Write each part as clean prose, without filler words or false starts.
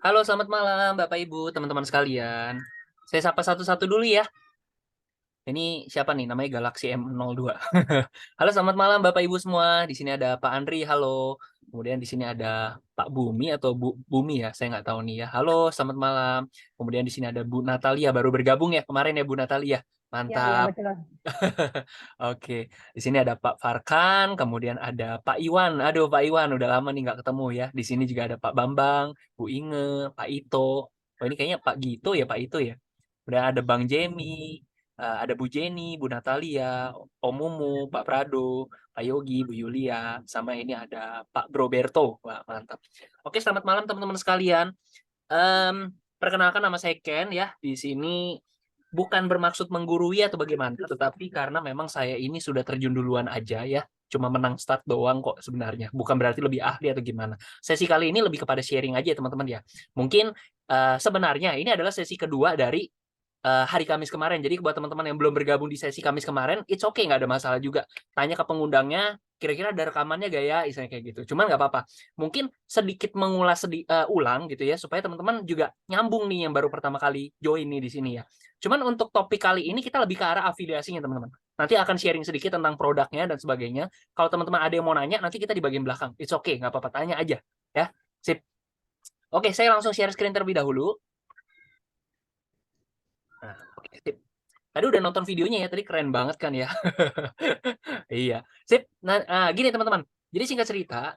Halo, selamat malam Bapak Ibu, teman-teman sekalian. Saya sapa satu-satu dulu ya. Ini siapa nih? Namanya Galaxy M02. Halo, selamat malam Bapak Ibu semua. Di sini ada Pak Andri, halo. Kemudian di sini ada Pak Bumi atau Bu Bumi ya, saya nggak tahu nih ya. Halo, selamat malam. Kemudian di sini ada Bu Natalia, baru bergabung ya kemarin ya Bu Natalia. Ya, ya Mantap. betul. Oke, di sini ada Pak Farkan, kemudian ada Pak Iwan. Aduh, Pak Iwan udah lama nih nggak ketemu ya. Di sini juga ada Pak Bambang, Bu Inge, Pak Ito. Oh ini kayaknya Pak Gito ya, Pak Ito ya. Udah ada Bang Jemi, ada Bu Jenny, Bu Natalia, Om Mumu, Pak Prado, Pak Yogi, Bu Yulia, sama ini ada Pak Broberto. Wah, mantap. Oke, selamat malam teman-teman sekalian. Perkenalkan nama saya Ken ya. Di sini bukan bermaksud menggurui atau bagaimana, tetapi karena memang saya ini sudah terjun duluan aja ya. Cuma menang start doang kok sebenarnya. Bukan berarti lebih ahli atau gimana. Sesi kali ini lebih kepada sharing aja ya teman-teman ya. Mungkin sebenarnya ini adalah sesi kedua dari hari Kamis kemarin. Jadi buat teman-teman yang belum bergabung di sesi Kamis kemarin, it's okay, nggak ada masalah juga. Tanya ke pengundangnya, kira-kira ada rekamannya gak ya, misalnya kayak gitu. Cuman nggak apa-apa. Mungkin sedikit mengulas ulang gitu ya, supaya teman-teman juga nyambung nih yang baru pertama kali join nih di sini ya. Cuman untuk topik kali ini kita lebih ke arah afiliasinya teman-teman. Nanti akan sharing sedikit tentang produknya dan sebagainya. Kalau teman-teman ada yang mau nanya, nanti kita di bagian belakang. It's okay, nggak apa-apa, tanya aja. Ya, sip. Oke, saya langsung share screen terlebih dahulu. Nah, oke, sip. Tadi udah nonton videonya ya, tadi keren banget kan ya. Iya, sip. Nah, gini teman-teman. Jadi singkat cerita,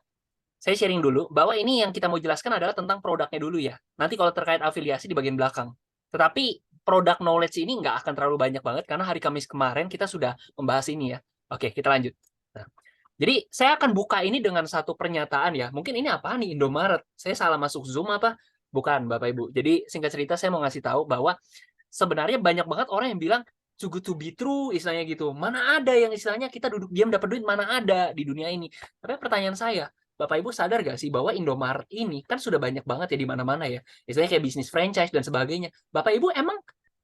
saya sharing dulu bahwa ini yang kita mau jelaskan adalah tentang produknya dulu ya. Nanti kalau terkait afiliasi di bagian belakang. Tetapi produk knowledge ini nggak akan terlalu banyak banget karena hari Kamis kemarin kita sudah membahas ini ya. Oke, kita lanjut. Nah, jadi saya akan buka ini dengan satu pernyataan ya. Mungkin ini apa nih Indomaret? Saya salah masuk Zoom apa? Bukan, Bapak Ibu. Jadi singkat cerita saya mau ngasih tahu bahwa sebenarnya banyak banget orang yang bilang too good to be true istilahnya gitu. Mana ada yang istilahnya kita duduk diam dapat duit, mana ada di dunia ini. Tapi pertanyaan saya, Bapak Ibu sadar gak sih bahwa Indomaret ini kan sudah banyak banget ya di mana-mana ya. Istilahnya kayak bisnis franchise dan sebagainya. Bapak Ibu emang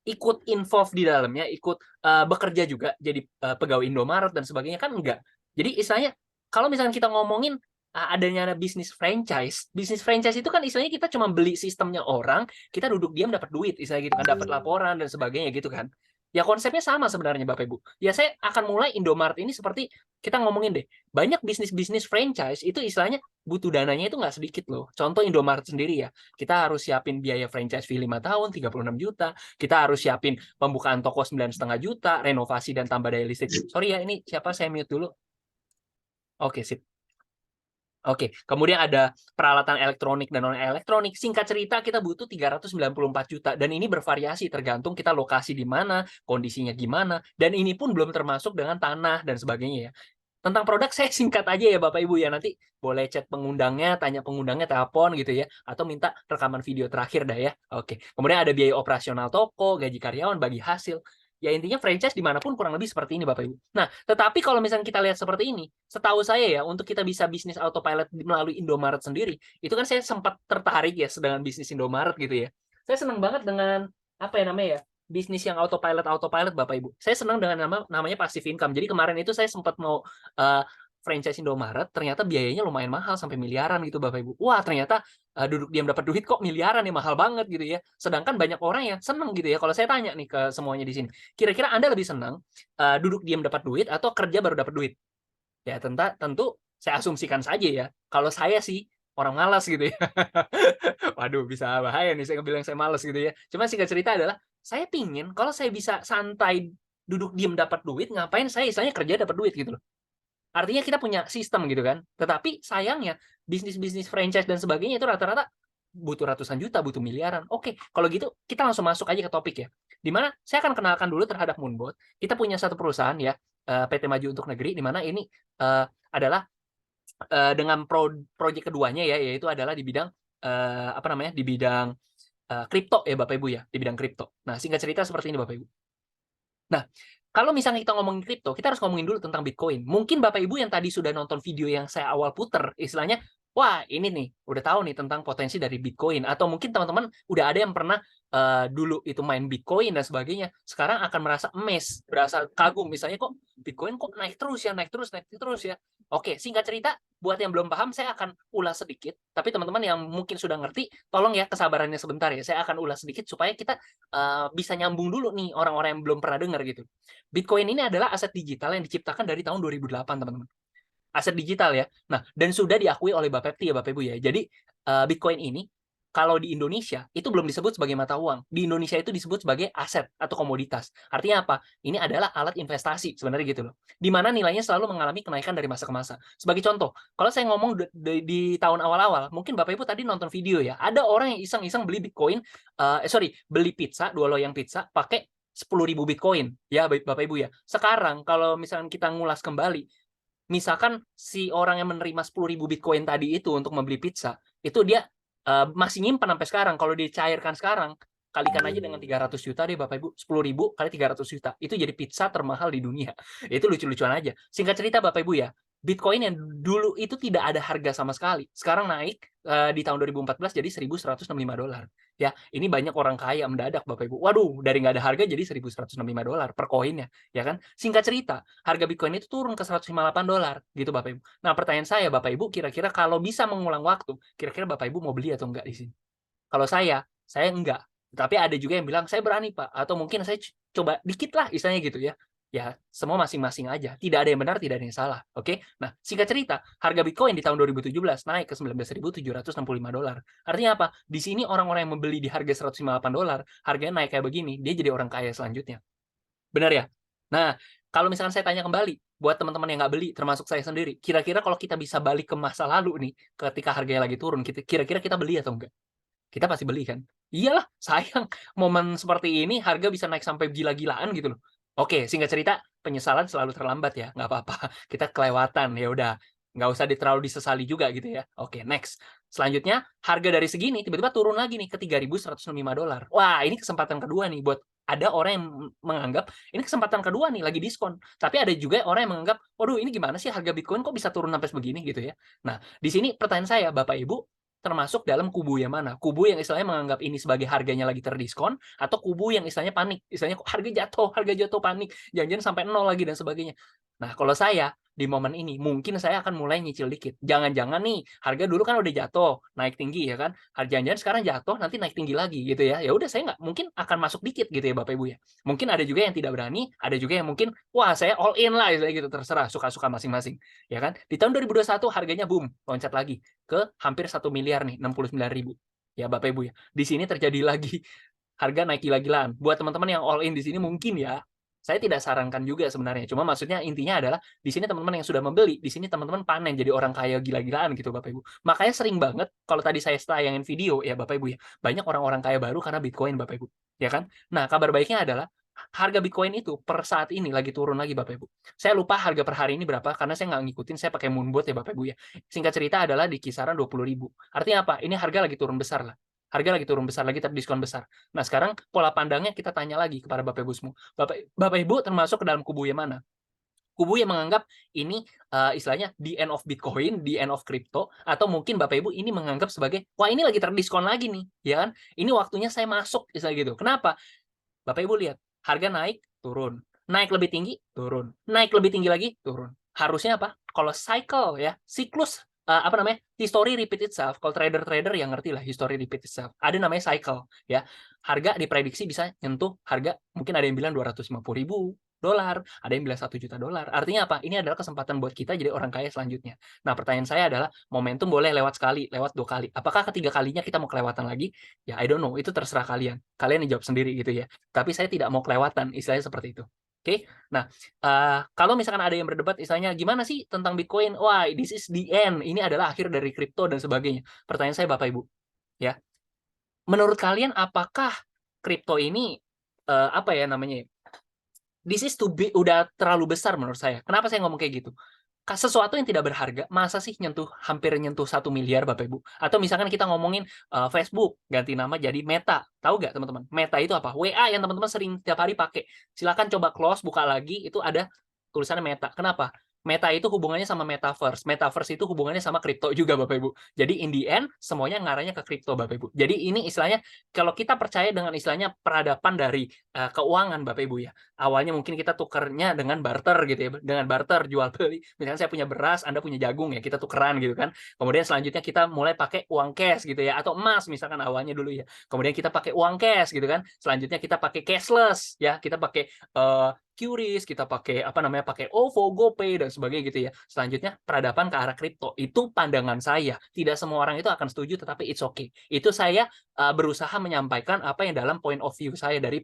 ikut involve di dalamnya, ikut bekerja juga jadi pegawai Indomaret dan sebagainya kan enggak. Jadi istilahnya kalau misalnya kita ngomongin adanya bisnis franchise itu kan istilahnya kita cuma beli sistemnya orang, kita duduk diam dapat duit, istilahnya gitu kan, dapat laporan dan sebagainya gitu kan. Ya konsepnya sama sebenarnya Bapak Ibu. Ya saya akan mulai Indomaret ini seperti kita ngomongin deh, banyak bisnis-bisnis franchise itu istilahnya butuh dananya itu nggak sedikit loh. Contoh Indomaret sendiri ya, kita harus siapin biaya franchise fee 5 tahun, 36 juta. Kita harus siapin pembukaan toko 9,5 juta, renovasi dan tambah daya listrik. Sorry ya, ini siapa saya mute dulu. Oke, sip. Oke, kemudian ada peralatan elektronik dan non-elektronik. Singkat cerita, kita butuh 394 juta. Dan ini bervariasi, tergantung kita lokasi di mana, kondisinya gimana. Dan ini pun belum termasuk dengan tanah dan sebagainya ya. Tentang produk, saya singkat aja ya Bapak Ibu ya. Nanti boleh chat pengundangnya, tanya pengundangnya, telepon gitu ya. Atau minta rekaman video terakhir dah ya. Oke, kemudian ada biaya operasional toko, gaji karyawan, bagi hasil. Ya intinya franchise dimanapun kurang lebih seperti ini Bapak Ibu. Nah, tetapi kalau misalnya kita lihat seperti ini, setahu saya ya untuk kita bisa bisnis autopilot melalui Indomaret sendiri, itu kan saya sempat tertarik ya dengan bisnis Indomaret gitu ya. Saya senang banget dengan apa ya namanya ya, bisnis yang autopilot Bapak Ibu. Saya senang dengan namanya passive income. Jadi kemarin itu saya sempat mau franchise Indomaret, ternyata biayanya lumayan mahal sampai miliaran gitu Bapak Ibu. Wah, ternyata duduk diam dapat duit kok miliaran ya, mahal banget gitu ya. Sedangkan banyak orang yang seneng gitu ya. Kalau saya tanya nih ke semuanya di sini, kira-kira Anda lebih senang duduk diam dapat duit atau kerja baru dapat duit? Ya tentu saya asumsikan saja ya. Kalau saya sih orang malas gitu ya. Waduh, bisa bahaya nih saya bilang saya malas gitu ya. Cuma singkat cerita adalah saya pingin kalau saya bisa santai duduk diam dapat duit, ngapain saya istilahnya kerja dapat duit gitu loh. Artinya kita punya sistem gitu kan. Tetapi sayangnya bisnis-bisnis franchise dan sebagainya itu rata-rata butuh ratusan juta, butuh miliaran. Oke, kalau gitu kita langsung masuk aja ke topik ya. Dimana saya akan kenalkan dulu terhadap Moonbot. Kita punya satu perusahaan ya, PT Maju Untuk Negeri, di mana ini adalah dengan proyek keduanya ya, yaitu adalah di bidang apa namanya, di bidang kripto ya Bapak Ibu ya, di bidang kripto. Nah singkat cerita seperti ini Bapak Ibu. Nah, kalau misalnya kita ngomongin kripto, kita harus ngomongin dulu tentang Bitcoin. Mungkin Bapak Ibu yang tadi sudah nonton video yang saya awal puter, istilahnya wah ini nih, udah tahu nih tentang potensi dari Bitcoin, atau mungkin teman-teman udah ada yang pernah, dulu itu main Bitcoin dan sebagainya, sekarang akan merasa amazed, berasa kagum, misalnya, "Kok Bitcoin kok naik terus ya naik terus ya?" Oke, singkat cerita, buat yang belum paham saya akan ulas sedikit, tapi teman-teman yang mungkin sudah ngerti, tolong ya kesabarannya sebentar ya, saya akan ulas sedikit supaya kita, bisa nyambung dulu nih orang-orang yang belum pernah dengar gitu. Bitcoin ini adalah aset digital yang diciptakan dari tahun 2008, teman-teman. Aset digital ya. Nah, dan sudah diakui oleh Bapepti ya Bapak Ibu ya. Jadi, Bitcoin ini kalau di Indonesia itu belum disebut sebagai mata uang. Di Indonesia itu disebut sebagai aset atau komoditas. Artinya apa? Ini adalah alat investasi sebenarnya gitu loh. Di mana nilainya selalu mengalami kenaikan dari masa ke masa. Sebagai contoh, kalau saya ngomong di tahun awal-awal, mungkin Bapak Ibu tadi nonton video ya, ada orang yang iseng-iseng beli Bitcoin, sorry, beli pizza, 2 loyang pizza pakai 10.000 Bitcoin, ya Bapak Ibu ya. Sekarang kalau misalkan kita ngulas kembali, misalkan si orang yang menerima 10.000 Bitcoin tadi itu untuk membeli pizza, itu dia, masih nyimpan sampai sekarang. Kalau dicairkan sekarang, kalikan aja dengan 300 juta deh Bapak Ibu, 10.000 kali 300 juta, itu jadi pizza termahal di dunia. Itu lucu-lucuan aja. Singkat cerita Bapak Ibu ya, Bitcoin yang dulu itu tidak ada harga sama sekali, sekarang naik, di tahun 2014 jadi $1.165. Ya, ini banyak orang kaya mendadak Bapak Ibu. Waduh, dari nggak ada harga jadi $1.165 per koinnya, ya kan. Singkat cerita, harga Bitcoin itu turun ke $158 gitu Bapak Ibu. Nah, pertanyaan saya Bapak Ibu, kira-kira kalau bisa mengulang waktu, kira-kira Bapak Ibu mau beli atau enggak di sini? Kalau saya enggak. Tapi ada juga yang bilang, "Saya berani, Pak," atau mungkin saya coba dikit lah istilahnya gitu ya. Ya, semua masing-masing aja. Tidak ada yang benar, tidak ada yang salah, oke? Nah, singkat cerita, harga Bitcoin di tahun 2017 naik ke $19.765. Artinya apa? Di sini orang-orang yang membeli di harga $158, harganya naik kayak begini, dia jadi orang kaya selanjutnya. Benar ya? Nah, kalau misalkan saya tanya kembali, buat teman-teman yang nggak beli, termasuk saya sendiri, kira-kira kalau kita bisa balik ke masa lalu nih, ketika harganya lagi turun, kira-kira kita beli atau enggak? Kita pasti beli kan? Iyalah, sayang momen seperti ini harga bisa naik sampai gila-gilaan gitu loh. Oke, singkat cerita, penyesalan selalu terlambat ya, nggak apa-apa. Kita kelewatan, ya udah, nggak usah terlalu disesali juga gitu ya. Oke, next. Selanjutnya, harga dari segini tiba-tiba turun lagi nih ke $3.105. Wah, ini kesempatan kedua nih buat ada orang yang menganggap ini kesempatan kedua nih lagi diskon. Tapi ada juga orang yang menganggap, "Waduh, ini gimana sih harga Bitcoin kok bisa turun sampai begini?" gitu ya. Nah, di sini pertanyaan saya, Bapak Ibu, termasuk dalam kubu yang mana? Kubu yang istilahnya menganggap ini sebagai harganya lagi terdiskon, atau kubu yang istilahnya panik, istilahnya kok harga jatuh, panik, jangan-jangan sampai nol lagi dan sebagainya. Nah, kalau saya di momen ini mungkin saya akan mulai nyicil dikit. Jangan-jangan nih harga dulu kan udah jatuh, naik tinggi ya kan, jangan-jangan sekarang jatuh nanti naik tinggi lagi gitu ya. Ya udah saya nggak mungkin akan masuk dikit gitu ya Bapak Ibu ya. Mungkin ada juga yang tidak berani, ada juga yang mungkin, wah saya all in lah istilahnya gitu, terserah suka-suka masing-masing, ya kan. Di tahun 2021 harganya boom, loncat lagi ke hampir 1 miliar nih, 69.000. Ya Bapak Ibu ya. Di sini terjadi lagi harga naik gila-gilaan. Buat teman-teman yang all in di sini mungkin ya, saya tidak sarankan juga sebenarnya. Cuma maksudnya intinya adalah di sini teman-teman yang sudah membeli, di sini teman-teman panen jadi orang kaya gila-gilaan gitu Bapak Ibu. Makanya sering banget kalau tadi saya tayangin video ya Bapak Ibu ya, banyak orang-orang kaya baru karena Bitcoin Bapak Ibu, ya kan? Nah, kabar baiknya adalah harga Bitcoin itu per saat ini lagi turun lagi Bapak Ibu. Saya lupa harga per hari ini berapa karena saya nggak ngikutin, saya pakai Moonbot ya Bapak Ibu ya. Singkat cerita adalah di kisaran 20.000. Artinya apa? Ini harga lagi turun besar lah. Harga lagi turun besar, lagi terdiskon besar. Nah, sekarang pola pandangnya kita tanya lagi kepada Bapak Ibu semua. Bapak Ibu termasuk ke dalam kubu yang mana? Kubu yang menganggap ini, istilahnya the end of Bitcoin, the end of crypto, atau mungkin Bapak Ibu ini menganggap sebagai, "Wah, ini lagi terdiskon lagi nih," ya kan? "Ini waktunya saya masuk," istilah gitu. Kenapa? Bapak Ibu lihat, harga naik, turun. Naik lebih tinggi, turun. Naik lebih tinggi lagi, turun. Harusnya apa? Kalau cycle ya, siklus, apa namanya, history repeat itself. Kalau trader-trader yang ngerti lah history repeat itself. Ada namanya cycle ya. Harga diprediksi bisa nyentuh harga, mungkin ada yang bilang $250.000, ada yang bilang $1 juta. Artinya apa? Ini adalah kesempatan buat kita jadi orang kaya selanjutnya. Nah, pertanyaan saya adalah, momentum boleh lewat sekali, lewat 2 kali. Apakah ketiga kalinya kita mau kelewatan lagi? Ya, I don't know, itu terserah kalian. Kalian yang jawab sendiri gitu ya. Tapi saya tidak mau kelewatan, istilahnya seperti itu. Oke? Nah, kalau misalkan ada yang berdebat istilahnya, "Gimana sih tentang Bitcoin? Wah, this is the end, ini adalah akhir dari kripto dan sebagainya." Pertanyaan saya Bapak Ibu, ya, menurut kalian apakah kripto ini, apa ya namanya ya, this is too big, udah terlalu besar menurut saya. Kenapa saya ngomong kayak gitu? Sesuatu yang tidak berharga, masa sih hampir nyentuh 1 miliar Bapak Ibu? Atau misalkan kita ngomongin, Facebook ganti nama jadi Meta, tahu nggak teman-teman? Meta itu apa? WA yang teman-teman sering tiap hari pakai. Silakan coba close, buka lagi, itu ada tulisannya Meta. Kenapa? Meta itu hubungannya sama metaverse. Metaverse itu hubungannya sama kripto juga, Bapak Ibu. Jadi in the end semuanya ngarahnya ke kripto, Bapak Ibu. Jadi ini istilahnya kalau kita percaya dengan istilahnya peradaban dari keuangan, Bapak Ibu ya. Awalnya mungkin kita tukernya dengan barter gitu ya, dengan barter jual beli. Misalnya saya punya beras, Anda punya jagung ya, kita tukeran gitu kan. Kemudian selanjutnya kita mulai pakai uang cash gitu ya, atau emas misalkan awalnya dulu ya. Kemudian kita pakai uang cash gitu kan. Selanjutnya kita pakai cashless ya, kita pakai QRIS, kita pakai apa namanya, pakai OVO, GoPay dan sebagainya gitu ya. Selanjutnya peradaban ke arah kripto. Itu pandangan saya. Tidak semua orang itu akan setuju, tetapi it's okay. Itu saya berusaha menyampaikan apa yang dalam point of view saya dari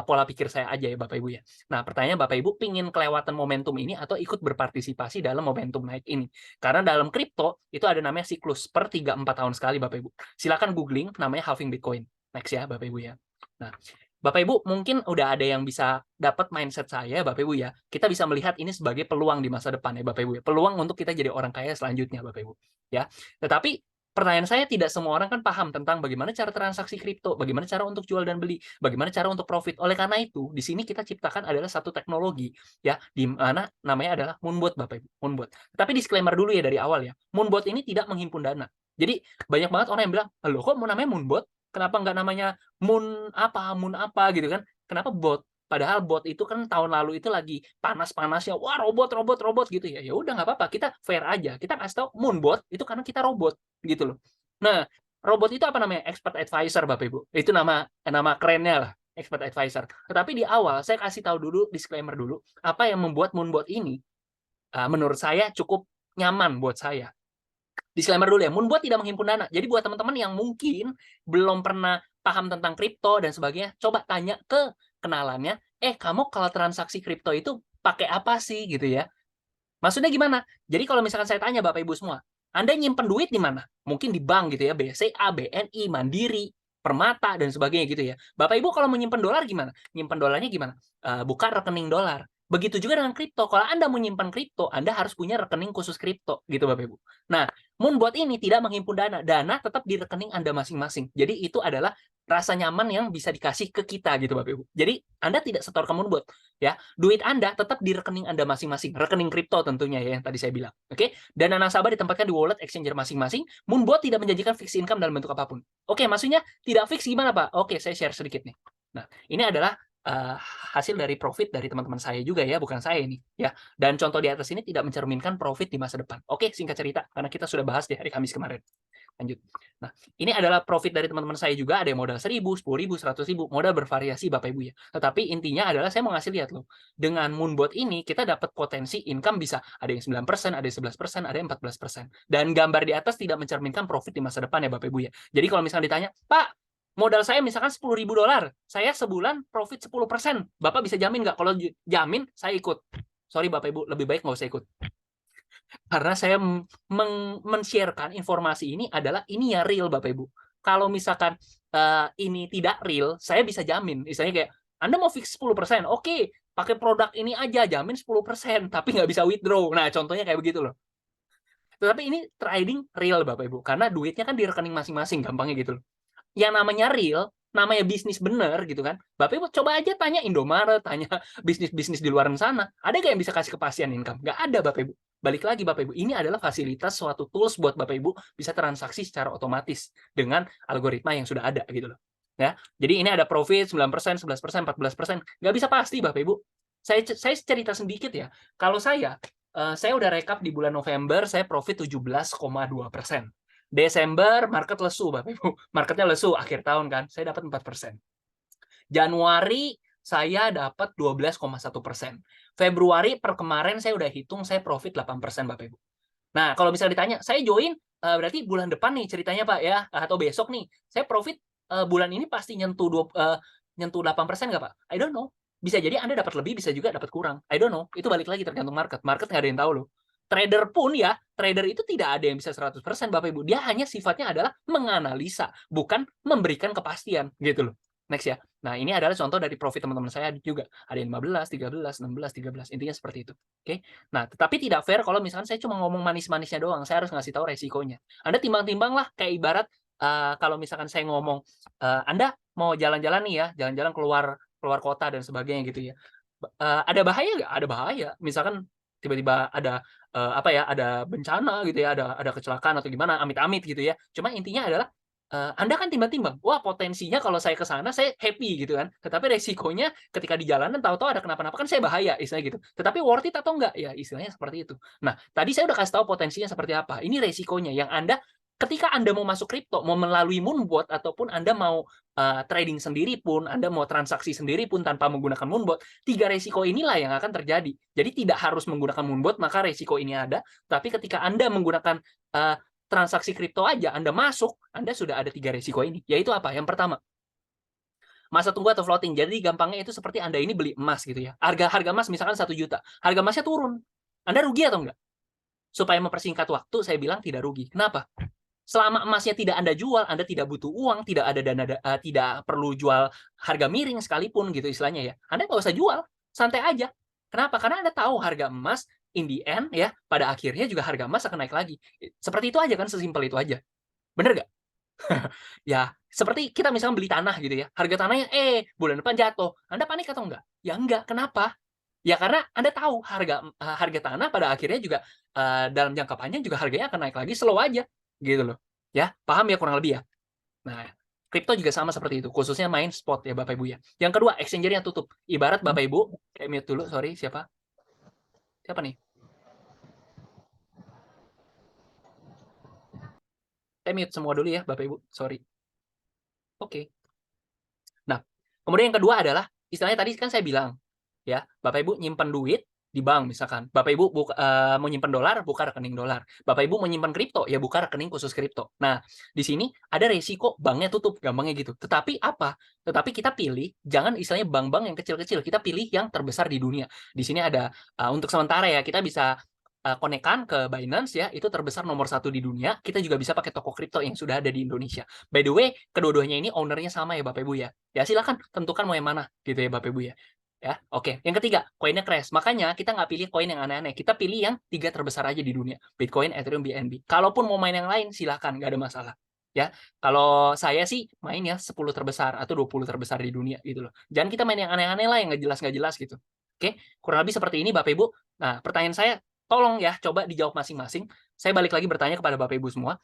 pola pikir saya aja ya Bapak Ibu ya. Nah, pertanyaan Bapak Ibu pingin kelewatan momentum ini atau ikut berpartisipasi dalam momentum naik ini? Karena dalam kripto itu ada namanya siklus per 3-4 tahun sekali Bapak Ibu. Silakan googling namanya halving Bitcoin. Next ya Bapak Ibu ya. Nah, Bapak Ibu mungkin udah ada yang bisa dapat mindset saya Bapak Ibu ya. Kita bisa melihat ini sebagai peluang di masa depan ya Bapak Ibu ya. Peluang untuk kita jadi orang kaya selanjutnya Bapak Ibu ya. Tetapi pertanyaan saya tidak semua orang kan paham tentang bagaimana cara transaksi kripto, bagaimana cara untuk jual dan beli, bagaimana cara untuk profit. Oleh karena itu, di sini kita ciptakan adalah satu teknologi ya di mana namanya adalah Moonbot Bapak Ibu, Moonbot. Tapi disclaimer dulu ya dari awal ya. Moonbot ini tidak menghimpun dana. Jadi banyak banget orang yang bilang, "Loh kok mau namanya Moonbot? Kenapa nggak namanya moon apa gitu kan. Kenapa bot? Padahal bot itu kan tahun lalu itu lagi panas-panasnya, wah robot gitu ya. Ya udah nggak apa-apa, kita fair aja. Kita kasih tahu moon bot itu karena kita robot gitu loh. Nah, robot itu apa namanya? Expert advisor Bapak Ibu. Itu nama nama kerennya lah, expert advisor. Tetapi di awal saya kasih tahu dulu disclaimer dulu, apa yang membuat moonbot ini menurut saya cukup nyaman buat saya. Disclaimer dulu ya, Moonbot tidak menghimpun dana. Jadi buat teman-teman yang mungkin belum pernah paham tentang kripto dan sebagainya, coba tanya ke kenalannya, kamu kalau transaksi kripto itu pakai apa sih gitu ya? Maksudnya gimana? Jadi kalau misalkan saya tanya Bapak Ibu semua, Anda nyimpen duit di mana? Mungkin di bank gitu ya, BCA, BNI, Mandiri, Permata dan sebagainya gitu ya. Bapak Ibu kalau menyimpan dolar gimana? Nyimpan dolarnya gimana? Buka rekening dolar. Begitu juga dengan kripto. Kalau Anda menyimpan kripto, Anda harus punya rekening khusus kripto gitu Bapak Ibu. Nah, Moonbot ini tidak menghimpun dana. Dana tetap di rekening Anda masing-masing. Jadi itu adalah rasa nyaman yang bisa dikasih ke kita gitu Bapak Ibu. Jadi Anda tidak setor ke Moonbot ya. Duit Anda tetap di rekening Anda masing-masing, rekening kripto tentunya ya yang tadi saya bilang. Oke? Dana nasabah ditempatkan di wallet exchanger masing-masing. Moonbot tidak menjanjikan fixed income dalam bentuk apapun. Oke, maksudnya tidak fix gimana, Pak? Oke, saya share sedikit nih. Nah, ini adalah hasil dari profit dari teman-teman saya juga ya, bukan saya ini ya. Dan contoh di atas ini tidak mencerminkan profit di masa depan. Oke, singkat cerita karena kita sudah bahas di hari Kamis kemarin. Lanjut. Nah, ini adalah profit dari teman-teman saya juga, ada yang modal 1.000, 10.000, 100.000, modal bervariasi Bapak Ibu ya. Tetapi intinya adalah saya mau ngasih lihat loh, dengan Moonbot ini kita dapat potensi income bisa ada yang 9%, ada yang 11%, ada yang 14%. Dan gambar di atas tidak mencerminkan profit di masa depan ya Bapak Ibu ya. Jadi kalau misalnya ditanya, "Pak, modal saya misalkan $10.000, saya sebulan profit 10%. Bapak bisa jamin nggak?" Kalau jamin, saya ikut. Sorry Bapak Ibu, lebih baik nggak usah ikut. Karena saya men-sharekan informasi ini adalah ini ya real Bapak Ibu. Kalau misalkan ini tidak real, saya bisa jamin. Misalnya kayak, Anda mau fix 10%, oke, pakai produk ini aja, jamin 10%, tapi nggak bisa withdraw. Nah, contohnya kayak begitu loh. Tetapi ini trading real Bapak Ibu, karena duitnya kan di rekening masing-masing, gampangnya gitu loh. Yang namanya real, namanya bisnis bener gitu kan. Bapak Ibu coba aja tanya Indomaret, tanya bisnis-bisnis di luar sana. Ada nggak yang bisa kasih kepastian income? Nggak ada Bapak Ibu. Balik lagi Bapak Ibu, ini adalah fasilitas suatu tools buat Bapak Ibu bisa transaksi secara otomatis dengan algoritma yang sudah ada gitu loh. Ya, jadi ini ada profit 9%, 11%, 14%. Nggak bisa pasti Bapak Ibu. Saya cerita sedikit ya. Kalau saya udah rekap di bulan November, saya profit 17,2%. Desember market lesu Bapak Ibu. Marketnya lesu akhir tahun kan. Saya dapat 4%. Januari saya dapat 12,1%. Februari per kemarin saya udah hitung saya profit 8% Bapak Ibu. Nah, kalau misalnya ditanya, saya join berarti bulan depan nih ceritanya Pak ya, atau besok nih, saya profit bulan ini pasti nyentuh 8% nggak Pak? I don't know. Bisa jadi Anda dapat lebih, bisa juga dapat kurang. I don't know. Itu balik lagi tergantung market. Market nggak ada yang tahu loh. Trader pun ya, trader itu tidak ada yang bisa 100% Bapak Ibu. Dia hanya sifatnya adalah menganalisa, bukan memberikan kepastian gitu loh. Next ya. Nah, ini adalah contoh dari profit teman-teman saya juga. Ada yang 15, 13, 16, 13. Intinya seperti itu. Oke. Nah, tetapi tidak fair kalau misalkan saya cuma ngomong manis-manisnya doang. Saya harus ngasih tahu resikonya. Anda timbang-timbang lah kayak ibarat kalau misalkan saya ngomong, Anda mau jalan-jalan nih ya, jalan-jalan keluar kota dan sebagainya gitu ya. Ada bahaya nggak? Ada bahaya. Misalkan tiba-tiba ada ada bencana gitu ya, ada kecelakaan atau gimana, amit-amit gitu ya. Cuma intinya adalah Anda kan timbang-timbang, wah potensinya kalau saya ke sana saya happy gitu kan, tetapi resikonya ketika di jalanan tahu-tahu ada kenapa-napa kan saya bahaya istilahnya gitu. Tetapi worth it atau enggak? Ya istilahnya seperti itu. Nah, tadi saya udah kasih tahu potensinya seperti apa. Ini resikonya yang ketika Anda mau masuk kripto, mau melalui Moonbot ataupun Anda mau trading sendiri pun, Anda mau transaksi sendiri pun tanpa menggunakan Moonbot, 3 resiko inilah yang akan terjadi. Jadi tidak harus menggunakan Moonbot, maka resiko ini ada. Tapi ketika Anda menggunakan transaksi kripto aja, Anda masuk, Anda sudah ada 3 resiko ini. Yaitu apa? Yang pertama, masa tunggu atau floating. Jadi gampangnya itu seperti Anda ini beli emas gitu ya. Harga emas misalkan 1 juta. Harga emasnya turun. Anda rugi atau enggak? Supaya mempersingkat waktu, saya bilang tidak rugi. Kenapa? Selama emasnya tidak Anda jual, Anda tidak butuh uang, tidak ada dana, tidak perlu jual harga miring sekalipun gitu istilahnya ya. Anda nggak usah jual, santai aja. Kenapa? Karena Anda tahu harga emas in the end ya, pada akhirnya juga harga emas akan naik lagi. Seperti itu aja kan, sesimpel itu aja. Bener nggak? Ya, seperti kita misalnya beli tanah gitu ya, harga tanahnya bulan depan jatuh. Anda panik atau enggak? Ya enggak. Kenapa? Ya karena Anda tahu harga tanah pada akhirnya juga dalam jangka panjang juga harganya akan naik lagi slow aja gitu loh. Ya, paham ya kurang lebih ya? Nah, kripto juga sama seperti itu, khususnya main spot ya Bapak Ibu ya. Yang kedua, exchanger-nya tutup. Ibarat Bapak Ibu, mute dulu, sorry, siapa? Siapa nih? Saya mute semua dulu ya Bapak Ibu, sorry. Oke. Nah, kemudian yang kedua adalah istilahnya tadi kan saya bilang ya, Bapak Ibu nyimpan duit di bank misalkan. Bapak Ibu mau nyimpan dolar, buka rekening dolar. Bapak Ibu mau nyimpan kripto, ya buka rekening khusus kripto. Nah, di sini ada resiko banknya tutup, gampangnya gitu. Tetapi apa? Tetapi kita pilih jangan istilahnya bank-bank yang kecil-kecil, kita pilih yang terbesar di dunia. Di sini ada untuk sementara ya kita bisa konekkan ke Binance ya, itu terbesar nomor 1 di dunia. Kita juga bisa pakai toko kripto yang sudah ada di Indonesia. By the way, kedua-duanya ini ownernya sama ya Bapak Ibu ya. Ya silakan tentukan mau yang mana gitu ya Bapak Ibu ya. Ya, oke. Yang ketiga, koinnya Crash. Makanya kita nggak pilih koin yang aneh-aneh. Kita pilih yang 3 terbesar aja di dunia. Bitcoin, Ethereum, BNB. Kalaupun mau main yang lain, silahkan. Nggak ada masalah. Ya, kalau saya sih main ya 10 terbesar atau 20 terbesar di dunia gitu loh. Jangan kita main yang aneh-aneh lah, yang nggak jelas gitu. Oke, kurang lebih seperti ini Bapak Ibu. Nah, pertanyaan saya, tolong ya coba dijawab masing-masing. Saya balik lagi bertanya kepada Bapak Ibu semua.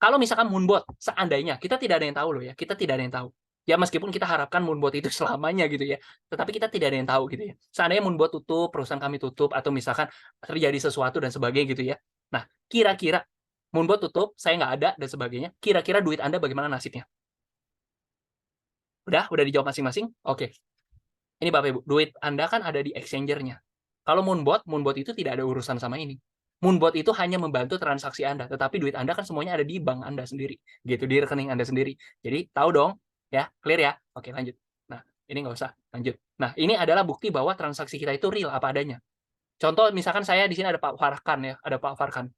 Kalau misalkan Moonbot, seandainya, kita tidak ada yang tahu loh ya, kita tidak ada yang tahu. Ya meskipun kita harapkan Moonbot itu selamanya gitu ya, tetapi kita tidak ada yang tahu gitu ya. Seandainya Moonbot tutup, perusahaan kami tutup, atau misalkan terjadi sesuatu dan sebagainya gitu ya. Nah, kira-kira Moonbot tutup, saya nggak ada dan sebagainya, kira-kira duit Anda bagaimana nasibnya? Udah dijawab masing-masing? Oke. Ini Bapak Ibu, duit Anda kan ada di exchanger-nya. Kalau Moonbot itu tidak ada urusan sama ini. Moonbot itu hanya membantu transaksi Anda, tetapi duit Anda kan semuanya ada di bank Anda sendiri, gitu, di rekening Anda sendiri. Jadi tahu dong, ya, clear ya? Oke, lanjut. Nah, ini nggak usah, lanjut. Nah, ini adalah bukti bahwa transaksi kita itu real apa adanya. Contoh, misalkan saya di sini ada Pak Farkan ya, ada Pak Farkan.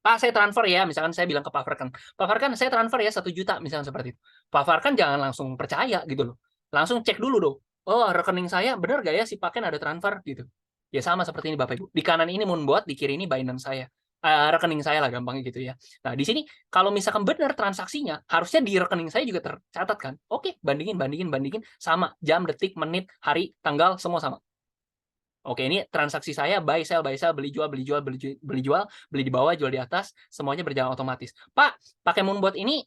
Pak, saya transfer ya, misalkan saya bilang ke Pak Farkan, Pak Farkan, saya transfer ya 1 juta, misalkan seperti itu. Pak Farkan jangan langsung percaya gitu loh. Langsung cek dulu dong. Oh, rekening saya benar gak ya si Paken ada transfer gitu. Ya sama seperti ini Bapak Ibu. Di kanan ini Moonbot, di kiri ini Binance saya. Rekening saya lah gampangnya gitu ya. Nah, di sini kalau misalkan benar transaksinya, harusnya di rekening saya juga tercatat kan. Oke, bandingin sama jam, detik, menit, hari, tanggal semua sama. Oke, ini transaksi saya buy sell, beli jual, beli jual, beli jual, beli di bawah, jual di atas, semuanya berjalan otomatis. Pak, pakai Moonbot ini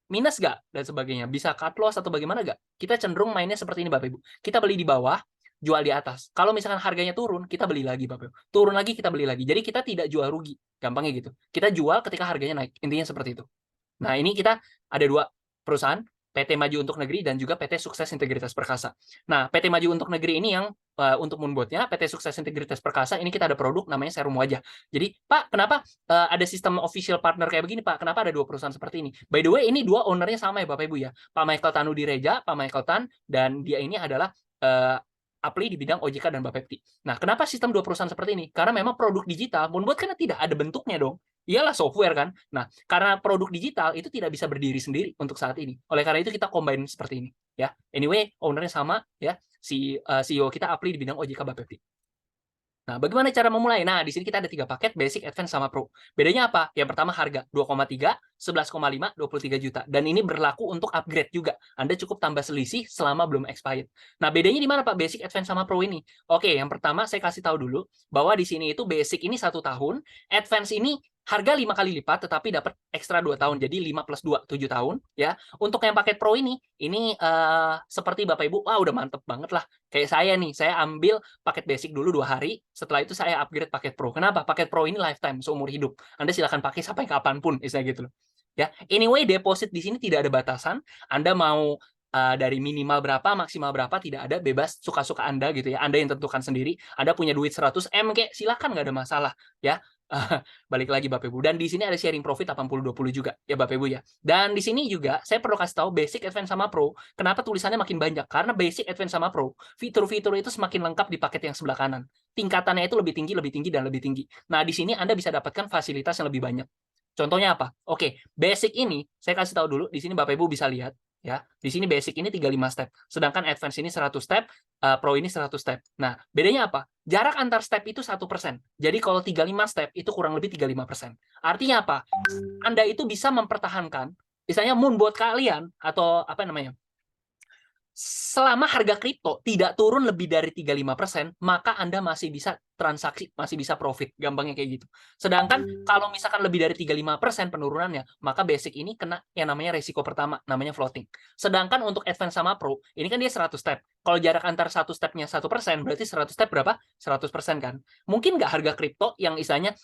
minus nggak dan sebagainya? Bisa cut loss atau bagaimana nggak? Kita cenderung mainnya seperti ini Bapak Ibu. Kita beli di bawah, jual di atas. Kalau misalkan harganya turun, kita beli lagi Bapak Ibu. Turun lagi, kita beli lagi. Jadi kita tidak jual rugi. Gampangnya gitu. Kita jual ketika harganya naik. Intinya seperti itu. Nah, ini kita ada 2 perusahaan, PT Maju Untuk Negeri dan juga PT Sukses Integritas Perkasa. Nah, PT Maju Untuk Negeri ini yang untuk Moonbot-nya, PT Sukses Integritas Perkasa, ini kita ada produk namanya Serum Wajah. Jadi, Pak, kenapa ada sistem official partner kayak begini, Pak? Kenapa ada 2 perusahaan seperti ini? By the way, ini 2 ownernya sama ya, Bapak Ibu ya. Pak Michael Tanudireja, Pak Michael Tan, dan dia ini adalah Apli di bidang OJK dan Bapepti. Nah, kenapa sistem 2 perusahaan seperti ini? Karena memang produk digital, Moonbot kan tidak ada bentuknya dong. Iyalah software kan. Nah, karena produk digital itu tidak bisa berdiri sendiri untuk saat ini. Oleh karena itu kita combine seperti ini, ya. Anyway, ownernya sama ya. CEO kita Apli di bidang OJK Bapepti. Nah, bagaimana cara memulai? Nah, di sini kita ada 3 paket, Basic, Advance, sama Pro. Bedanya apa? Yang pertama harga, 2,3, 11,5, 23 juta. Dan ini berlaku untuk upgrade juga. Anda cukup tambah selisih selama belum expired. Nah, bedanya di mana, Pak? Basic, Advance, sama Pro ini. Oke, yang pertama saya kasih tahu dulu bahwa di sini itu Basic ini 1 tahun, Advance ini harga 5 kali lipat, tetapi dapat ekstra 2 tahun. Jadi 5 plus 2, 7 tahun. Ya. Untuk yang paket Pro ini seperti Bapak Ibu, wah udah mantep banget lah. Kayak saya nih, saya ambil paket basic dulu 2 hari, setelah itu saya upgrade paket Pro. Kenapa? Paket Pro ini lifetime, seumur hidup. Anda silakan pakai sampai kapanpun, istilah gitu loh. Ya, anyway, deposit di sini tidak ada batasan. Anda mau dari minimal berapa, maksimal berapa, tidak ada, bebas suka-suka Anda gitu ya. Anda yang tentukan sendiri. Anda punya duit 100 M kayak silakan, nggak ada masalah ya. Balik lagi Bapak Ibu. Dan di sini ada sharing profit 80-20 juga ya Bapak Ibu ya. Dan di sini juga saya perlu kasih tahu Basic, Advance, sama Pro. Kenapa tulisannya makin banyak? Karena Basic, Advance, sama Pro, fitur-fitur itu semakin lengkap di paket yang sebelah kanan. Tingkatannya itu lebih tinggi, dan lebih tinggi. Nah, di sini Anda bisa dapatkan fasilitas yang lebih banyak. Contohnya apa? Oke, Basic ini saya kasih tahu dulu. Di sini Bapak Ibu bisa lihat ya. Di sini Basic ini 35 step, sedangkan Advance ini 100 step, Pro ini 100 step. Nah, bedanya apa? Jarak antar step itu 1%. Jadi kalau 35 step itu kurang lebih 35%. Artinya apa? Anda itu bisa mempertahankan, misalnya moon buat kalian atau apa namanya? Selama harga kripto tidak turun lebih dari 35%, maka Anda masih bisa transaksi, masih bisa profit. Gampangnya kayak gitu. Sedangkan kalau misalkan lebih dari 35% penurunannya, maka basic ini kena yang namanya resiko pertama, namanya floating. Sedangkan untuk advance sama pro, ini kan dia 100 step. Kalau jarak antar satu stepnya 1%, berarti 100 step berapa? 100% kan. Mungkin nggak harga kripto yang istilahnya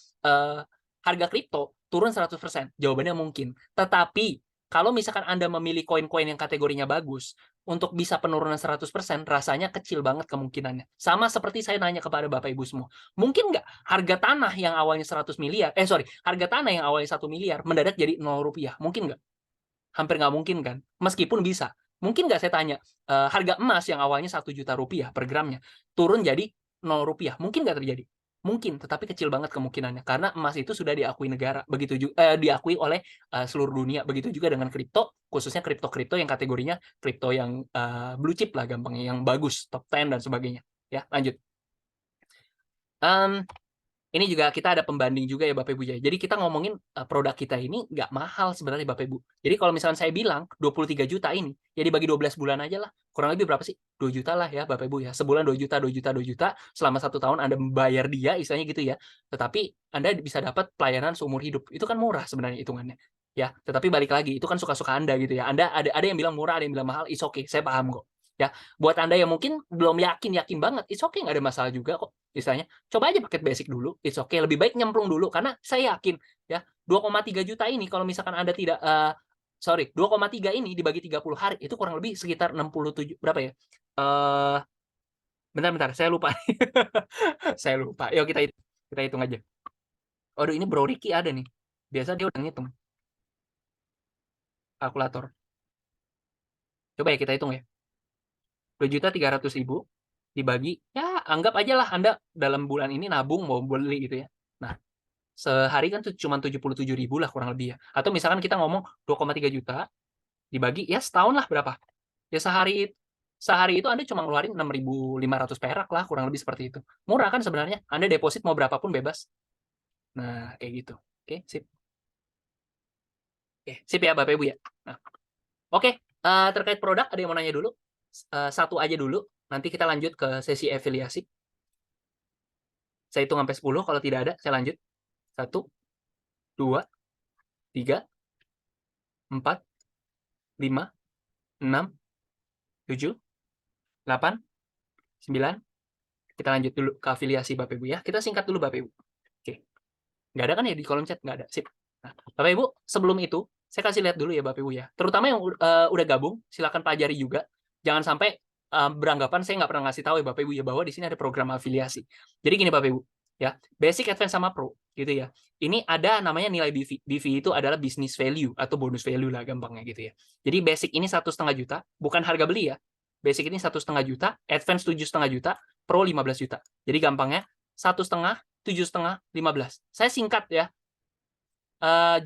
harga kripto turun 100%? Jawabannya mungkin. Tetapi kalau misalkan Anda memilih koin-koin yang kategorinya bagus, untuk bisa penurunan 100% rasanya kecil banget kemungkinannya. Sama seperti saya nanya kepada Bapak Ibu semua. Mungkin nggak harga tanah yang awalnya 100 miliar, harga tanah yang awalnya 1 miliar mendadak jadi 0 rupiah? Mungkin nggak? Hampir nggak mungkin kan? Meskipun bisa. Mungkin nggak saya tanya, harga emas yang awalnya 1 juta rupiah per gramnya, turun jadi 0 rupiah? Mungkin nggak terjadi? Mungkin, tetapi kecil banget kemungkinannya. Karena emas itu sudah diakui negara, diakui oleh seluruh dunia. Begitu juga dengan kripto, khususnya kripto-kripto yang kategorinya kripto yang blue chip lah gampangnya, yang bagus, top 10 dan sebagainya. Ya, lanjut. Ini juga kita ada pembanding juga ya Bapak Ibu ya. Jadi kita ngomongin produk kita ini nggak mahal sebenarnya Bapak Ibu. Jadi kalau misalnya saya bilang 23 juta ini, ya dibagi 12 bulan aja lah. Kurang lebih berapa sih? 2 juta lah ya Bapak Ibu ya. Sebulan 2 juta, 2 juta, 2 juta. Selama 1 tahun Anda membayar dia, istilahnya gitu ya. Tetapi Anda bisa dapat pelayanan seumur hidup. Itu kan murah sebenarnya hitungannya. Ya, tetapi balik lagi, itu kan suka-suka Anda gitu ya. Anda ada yang bilang murah, ada yang bilang mahal, it's okay, saya paham kok. Ya, buat Anda yang mungkin belum yakin banget, it's okay, nggak ada masalah juga kok. Misalnya, coba aja paket basic dulu, it's okay. Lebih baik nyemplung dulu, karena saya yakin ya 2,3 juta ini kalau misalkan Anda tidak 2,3 ini dibagi 30 hari itu kurang lebih sekitar 67 berapa ya? Bentar, saya lupa. Saya lupa. Yuk kita hitung aja. Aduh, ini Bro Ricky ada nih. Biasa dia udah ngitung kalkulator. Coba ya kita hitung ya. 2.300.000 dibagi, ya anggap aja lah Anda dalam bulan ini nabung mau beli gitu ya. Nah, sehari kan cuma 77.000 lah kurang lebih ya. Atau misalkan kita ngomong 2,3 juta dibagi ya setahun lah berapa? Ya sehari itu Anda cuma ngeluarin 6.500 perak lah kurang lebih seperti itu. Murah kan sebenarnya. Anda deposit mau berapapun bebas. Nah, kayak gitu. Oke, sip. Oke, sip ya Bapak Ibu ya. Nah, oke, terkait produk ada yang mau nanya dulu? Satu aja dulu. Nanti kita lanjut ke sesi afiliasi. Saya hitung sampai 10, kalau tidak ada saya lanjut. 1, 2, 3, 4, 5, 6, 7, 8, 9. Kita lanjut dulu ke afiliasi Bapak Ibu ya. Kita singkat dulu Bapak Ibu. Oke. Nggak ada kan ya di kolom chat? Nggak ada. Sip. Nah, Bapak Ibu, sebelum itu saya kasih lihat dulu ya Bapak Ibu ya. Terutama yang udah gabung, silakan pelajari juga. Jangan sampai beranggapan saya nggak pernah ngasih tahu ya Bapak Ibu ya bahwa di sini ada program afiliasi. Jadi gini Bapak Ibu, ya, basic, advance sama pro gitu ya. Ini ada namanya nilai BV. BV itu adalah business value atau bonus value lah gampangnya gitu ya. Jadi basic ini 1,5 juta, bukan harga beli ya. Basic ini 1,5 juta, advance 7,5 juta, pro 15 juta. Jadi gampangnya 1,5, 7,5, 15. Saya singkat ya.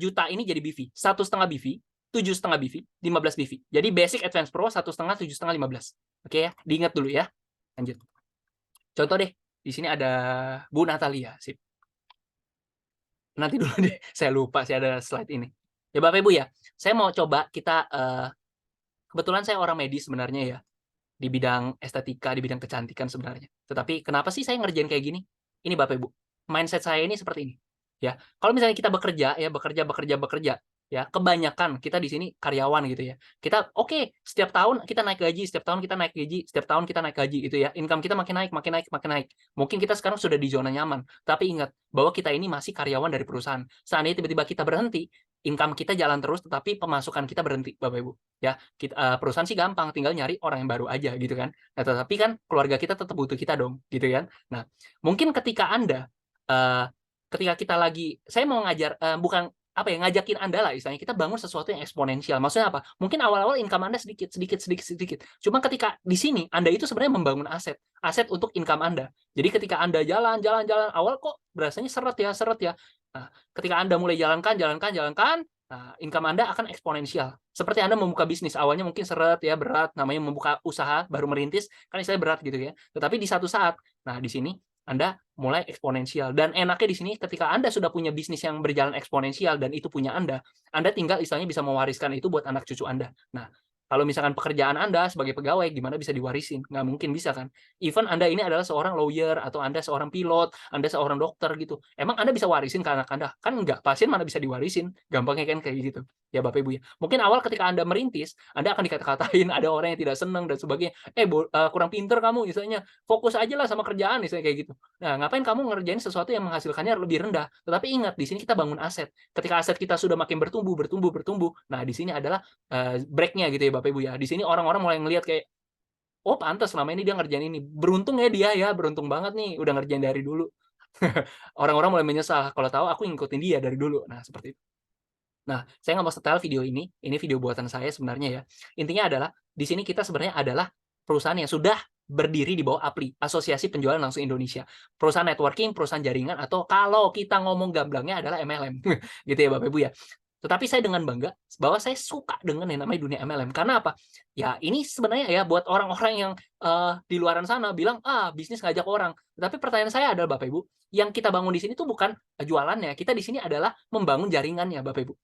Juta ini jadi BV, 1,5 BV, 7,5 BV, 15 BV. Jadi basic, advance, pro 1,5, 7,5, 15. Oke ya, diingat dulu ya. Lanjut. Contoh deh, Di sini ada Bu Natalia, sip. Nanti dulu deh, saya lupa sih ada slide ini. Ya Bapak Ibu ya, saya mau coba kita, kebetulan saya orang medis sebenarnya ya, di bidang estetika, di bidang kecantikan sebenarnya. Tetapi kenapa sih saya ngerjain kayak gini? Ini Bapak Ibu, mindset saya ini seperti ini, ya. Kalau misalnya kita bekerja ya, bekerja, ya, kebanyakan kita di sini karyawan gitu ya. Kita oke, setiap tahun kita naik gaji, setiap tahun kita naik gaji, setiap tahun kita naik gaji gitu ya. Income kita makin naik, makin naik, makin naik. Mungkin kita sekarang sudah di zona nyaman, tapi ingat bahwa kita ini masih karyawan dari perusahaan. Seandainya tiba-tiba kita berhenti, income kita jalan terus, tetapi pemasukan kita berhenti, Bapak Ibu. Ya, perusahaan sih gampang, tinggal nyari orang yang baru aja gitu kan. Nah, tetapi kan keluarga kita tetap butuh kita dong, gitu kan. Nah, mungkin ketika Anda, ketika kita lagi, saya mau ngajar, bukan apa ya, ngajakin Anda lah istilahnya, kita bangun sesuatu yang eksponensial. Maksudnya apa? Mungkin awal-awal income Anda sedikit, sedikit, sedikit, sedikit. Cuma ketika di sini, Anda itu sebenarnya membangun aset, aset untuk income Anda. Jadi ketika Anda jalan, jalan, jalan, awal kok berasanya seret ya, seret ya. Nah, ketika Anda mulai jalankan, jalankan, jalankan, nah, income Anda akan eksponensial. Seperti Anda membuka bisnis, awalnya mungkin seret ya, berat, namanya membuka usaha, baru merintis, kan istilahnya berat gitu ya. Tetapi di satu saat, nah di sini Anda mulai eksponensial. Dan enaknya di sini ketika Anda sudah punya bisnis yang berjalan eksponensial dan itu punya Anda tinggal istilahnya bisa mewariskan itu buat anak cucu Anda. Nah, kalau misalkan pekerjaan Anda sebagai pegawai, gimana bisa diwarisin? Nggak mungkin bisa kan? Even Anda ini adalah seorang lawyer, atau Anda seorang pilot, Anda seorang dokter gitu. Emang Anda bisa warisin ke anak Anda? Kan enggak, pasien mana bisa diwarisin? Gampangnya kan kayak gitu. Ya Bapak Ibu ya. Mungkin awal ketika Anda merintis, Anda akan dikata-katain, ada orang yang tidak senang dan sebagainya. Kurang pinter kamu, misalnya. Fokus aja lah sama kerjaan, misalnya kayak gitu. Nah, ngapain kamu ngerjain sesuatu yang menghasilkannya lebih rendah? Tetapi ingat, di sini kita bangun aset. Ketika aset kita sudah makin bertumbuh, bertumbuh, bertumbuh, nah di sini adalah break-nya gitu ya Bapak Ibu ya. Di sini orang-orang mulai ngelihat kayak, oh pantas selama ini dia ngerjain ini. Beruntung ya dia ya, beruntung banget nih udah ngerjain dari dulu. Orang-orang mulai menyesal, kalau tahu aku ngikutin dia dari dulu. Nah, seperti itu. Nah, saya nggak mau setel video ini video buatan saya sebenarnya ya. Intinya adalah, di sini kita sebenarnya adalah perusahaan yang sudah berdiri di bawah APLI, Asosiasi Penjualan Langsung Indonesia. Perusahaan networking, perusahaan jaringan, atau kalau kita ngomong gamblangnya adalah MLM. Gitu ya Bapak Ibu ya. Tetapi saya dengan bangga bahwa saya suka dengan yang namanya dunia MLM. Karena apa? Ya ini sebenarnya ya buat orang-orang yang di luaran sana bilang, bisnis ngajak orang. Tapi pertanyaan saya adalah Bapak Ibu, yang kita bangun di sini tuh bukan jualannya, kita di sini adalah membangun jaringannya Bapak Ibu.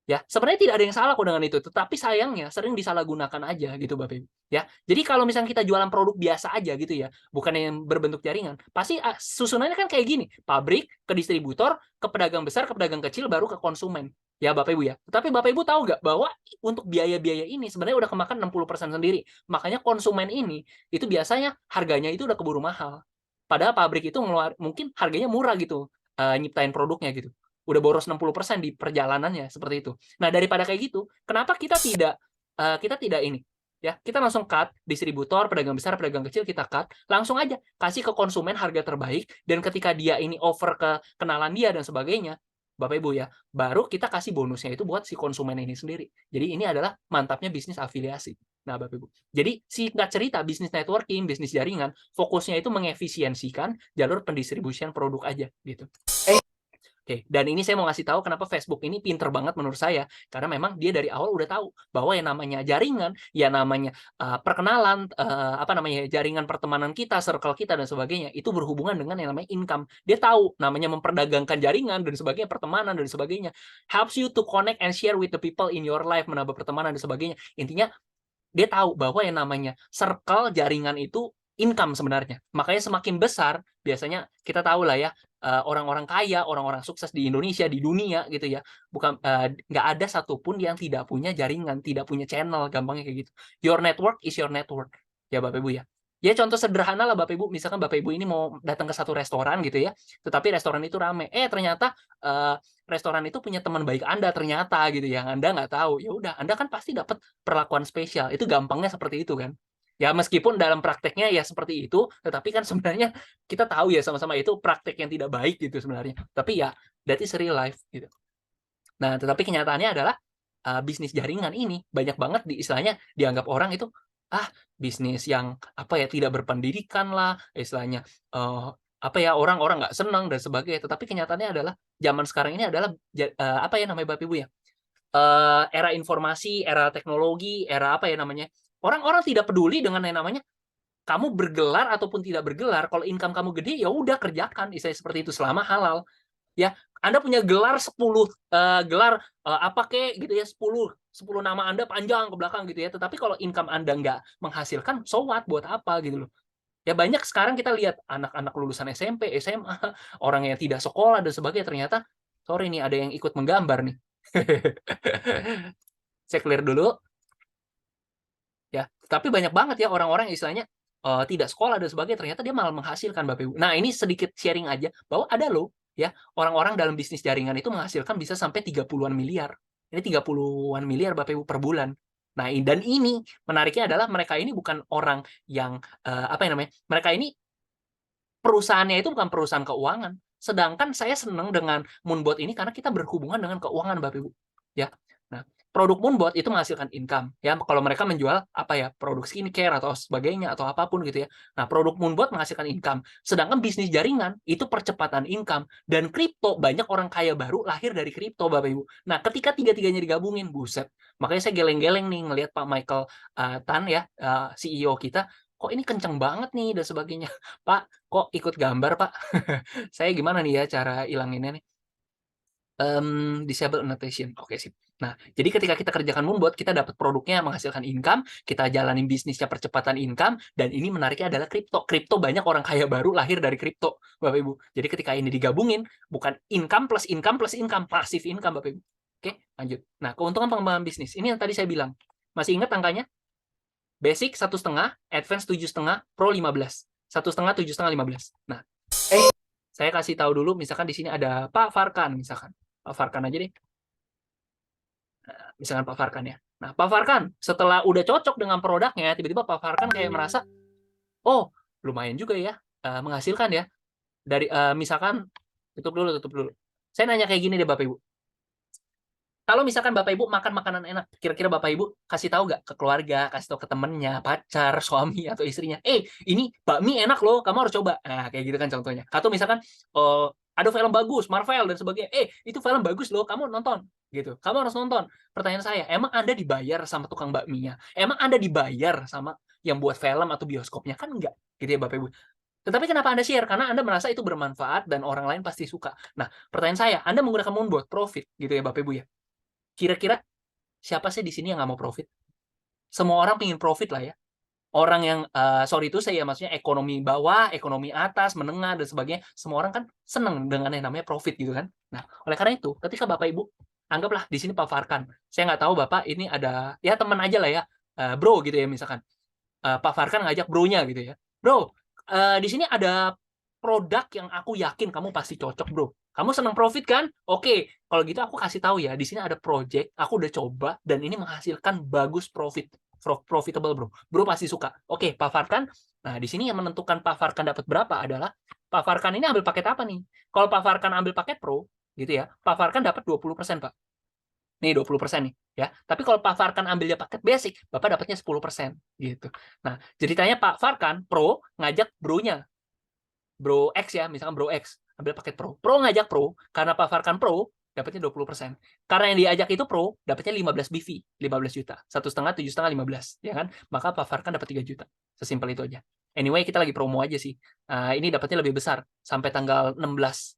Ya, sebenarnya tidak ada yang salah kok dengan itu, tetapi sayangnya sering disalahgunakan aja gitu Bapak Ibu, ya. Jadi kalau misalnya kita jualan produk biasa aja gitu ya, bukan yang berbentuk jaringan, pasti susunannya kan kayak gini, pabrik, ke distributor, ke pedagang besar, ke pedagang kecil, baru ke konsumen. Ya Bapak Ibu ya. Tetapi Bapak Ibu tahu nggak bahwa untuk biaya-biaya ini sebenarnya udah kemakan 60% sendiri. Makanya konsumen ini itu biasanya harganya itu udah keburu mahal. Padahal pabrik itu mungkin harganya murah gitu, nyiptain produknya gitu, udah boros 60% di perjalanannya, seperti itu. Nah, daripada kayak gitu, kenapa kita tidak ini, ya, kita langsung cut distributor, pedagang besar, pedagang kecil kita cut, langsung aja kasih ke konsumen harga terbaik, dan ketika dia ini offer ke kenalan dia dan sebagainya, Bapak Ibu ya, baru kita kasih bonusnya itu buat si konsumen ini sendiri. Jadi ini adalah mantapnya bisnis afiliasi. Nah, Bapak Ibu. Jadi singkat cerita, bisnis networking, bisnis jaringan, fokusnya itu mengefisiensikan jalur pendistribusian produk aja gitu. Oke, dan ini saya mau ngasih tahu kenapa Facebook ini pinter banget menurut saya, karena memang dia dari awal udah tahu bahwa yang namanya jaringan, ya namanya perkenalan, apa namanya, jaringan pertemanan kita, circle kita dan sebagainya, itu berhubungan dengan yang namanya income. Dia tahu namanya memperdagangkan jaringan dan sebagainya, pertemanan dan sebagainya, helps you to connect and share with the people in your life, menambah pertemanan dan sebagainya. Intinya dia tahu bahwa yang namanya circle jaringan itu income sebenarnya. Makanya semakin besar, biasanya kita tahu lah ya, orang-orang kaya, orang-orang sukses di Indonesia, di dunia gitu ya, bukan nggak ada satupun yang tidak punya jaringan, tidak punya channel, gampangnya kayak gitu. Your network is your network, ya Bapak Ibu ya. Ya contoh sederhana lah Bapak Ibu, misalkan Bapak Ibu ini mau datang ke satu restoran gitu ya, tetapi restoran itu rame, ternyata restoran itu punya teman baik Anda ternyata gitu, yang Anda nggak tahu. Ya udah, Anda kan pasti dapat perlakuan spesial. Itu gampangnya seperti itu kan. Ya meskipun dalam prakteknya ya seperti itu, tetapi kan sebenarnya kita tahu ya sama-sama itu praktek yang tidak baik gitu sebenarnya. Tapi ya that is real life gitu. Nah, tetapi kenyataannya adalah bisnis jaringan ini banyak banget istilahnya dianggap orang itu bisnis yang apa ya, tidak berpendidikan lah istilahnya, apa ya, orang-orang nggak senang dan sebagainya. Tetapi kenyataannya adalah zaman sekarang ini adalah apa ya namanya Bapak Ibu ya, era informasi, era teknologi, era apa ya namanya, orang-orang tidak peduli dengan yang namanya kamu bergelar ataupun tidak bergelar, kalau income kamu gede, ya udah kerjakan, istilahnya seperti itu, selama halal. Ya, Anda punya gelar 10 gelar apa kek gitu ya, 10 nama Anda panjang ke belakang gitu ya. Tetapi kalau income Anda nggak menghasilkan, so what, buat apa gitu loh. Ya banyak sekarang kita lihat anak-anak lulusan SMP, SMA, orang yang tidak sekolah dan sebagainya, ternyata sorry nih ada yang ikut menggambar nih. Saya clear dulu. Ya, tapi banyak banget ya orang-orang yang istilahnya tidak sekolah dan sebagainya, ternyata dia malah menghasilkan, Bapak Ibu. Nah, ini sedikit sharing aja bahwa ada loh ya orang-orang dalam bisnis jaringan itu menghasilkan bisa sampai 30-an miliar. Ini 30-an miliar Bapak Ibu per bulan. Nah, dan ini menariknya adalah mereka ini bukan orang yang apa yang namanya? Mereka ini perusahaannya itu bukan perusahaan keuangan. Sedangkan saya senang dengan Moonbot ini karena kita berhubungan dengan keuangan, Bapak Ibu. Ya. Nah, produk Moonbot itu menghasilkan income. Ya, kalau mereka menjual apa ya, produk skincare atau sebagainya atau apapun gitu ya. Nah, produk Moonbot menghasilkan income. Sedangkan bisnis jaringan itu percepatan income, dan kripto banyak orang kaya baru lahir dari kripto, Bapak Ibu. Nah, ketika tiga-tiganya digabungin, buset. Makanya saya geleng-geleng nih ngelihat Pak Michael Tan ya, CEO kita, kok ini kenceng banget nih dan sebagainya. Pak, kok ikut gambar, Pak? Saya gimana nih ya cara ilanginnya nih? Disable annotation. Oke, sip. Nah, jadi ketika kita kerjakan Moonbot, kita dapat produknya menghasilkan income, kita jalanin bisnisnya percepatan income, dan ini menariknya adalah kripto. Kripto banyak orang kaya baru lahir dari kripto, Bapak Ibu. Jadi ketika ini digabungin, bukan income plus income plus income, passive income, Bapak Ibu. Oke, lanjut. Nah, keuntungan pengembangan bisnis. Ini yang tadi saya bilang. Masih ingat angkanya? Basic 1,5, advance 7,5, pro 15. 1,5, 7,5, 15. Nah, saya kasih tahu dulu, misalkan di sini ada Pak Farkan, misalkan. Pak Farkan aja deh. Nah, misalkan Pak Farkan ya. Nah, Pak Farkan, setelah udah cocok dengan produknya, tiba-tiba Pak Farkan kayak merasa, oh, lumayan juga ya, menghasilkan ya. Dari misalkan, tutup dulu. Saya nanya kayak gini deh Bapak Ibu. Kalau misalkan Bapak Ibu makan makanan enak, kira-kira Bapak Ibu kasih tahu nggak ke keluarga, kasih tahu ke temennya, pacar, suami, atau istrinya, ini bakmi enak loh, kamu harus coba. Nah, kayak gitu kan contohnya. Atau misalkan, ada film bagus, Marvel dan sebagainya, itu film bagus loh, kamu nonton. Gitu. Kamu harus nonton. Pertanyaan saya, emang Anda dibayar sama tukang bakminya? Emang Anda dibayar sama yang buat film atau bioskopnya? Kan enggak. Gitu ya Bapak Ibu. Tetapi kenapa Anda share? Karena Anda merasa itu bermanfaat dan orang lain pasti suka. Nah, pertanyaan saya, Anda menggunakan Moonbot profit gitu ya Bapak Ibu ya. Kira-kira siapa sih di sini yang nggak mau profit? Semua orang pengen profit lah ya. Orang yang, sorry itu saya maksudnya ekonomi bawah, ekonomi atas, menengah, dan sebagainya, semua orang kan seneng dengan yang namanya profit gitu kan. Nah, oleh karena itu, ketika Bapak Ibu, anggaplah di sini Pak Farkan, saya nggak tahu Bapak ini ada, ya teman aja lah ya, bro gitu ya misalkan. Pak Farkan ngajak bronya gitu ya. Bro, di sini ada produk yang aku yakin kamu pasti cocok, bro. Kamu senang profit kan? Oke, kalau gitu aku kasih tahu ya, di sini ada project, aku udah coba, dan ini menghasilkan bagus profitable, bro. Bro pasti suka. Oke, Pak Farkan. Nah, di sini yang menentukan Pak Farkan dapat berapa adalah, Pak Farkan ini ambil paket apa nih? Kalau Pak Farkan ambil paket pro, gitu ya, Pak Farkan dapat 20%, Pak. Nih 20% nih ya. Tapi kalau Pak Farkan ambilnya paket basic, Bapak dapatnya 10% gitu. Nah, ceritanya Pak Farkan Pro ngajak bro-nya, Bro X ya, misalkan Bro X ambil paket Pro. Pro ngajak Pro karena Pak Farkan Pro dapatnya 20%. Karena yang diajak itu Pro dapatnya 15 BV, 15 juta. 1,5, 7,5, 15 ya kan? Maka Pak Farkan dapat 3 juta. Sesimpel itu aja. Anyway, kita lagi promo aja sih. Ini dapatnya lebih besar sampai tanggal 16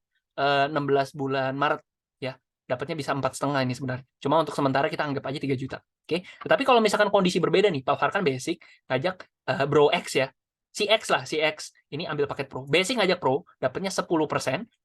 bulan Maret ya. Dapatnya bisa 4,5 ini sebenarnya. Cuma untuk sementara kita anggap aja 3 juta. Oke. Tetapi kalau misalkan kondisi berbeda nih, Pak Farkan basic ngajak Bro X ya. Si X lah, si X ini ambil paket Pro. Basic ngajak Pro, dapatnya 10%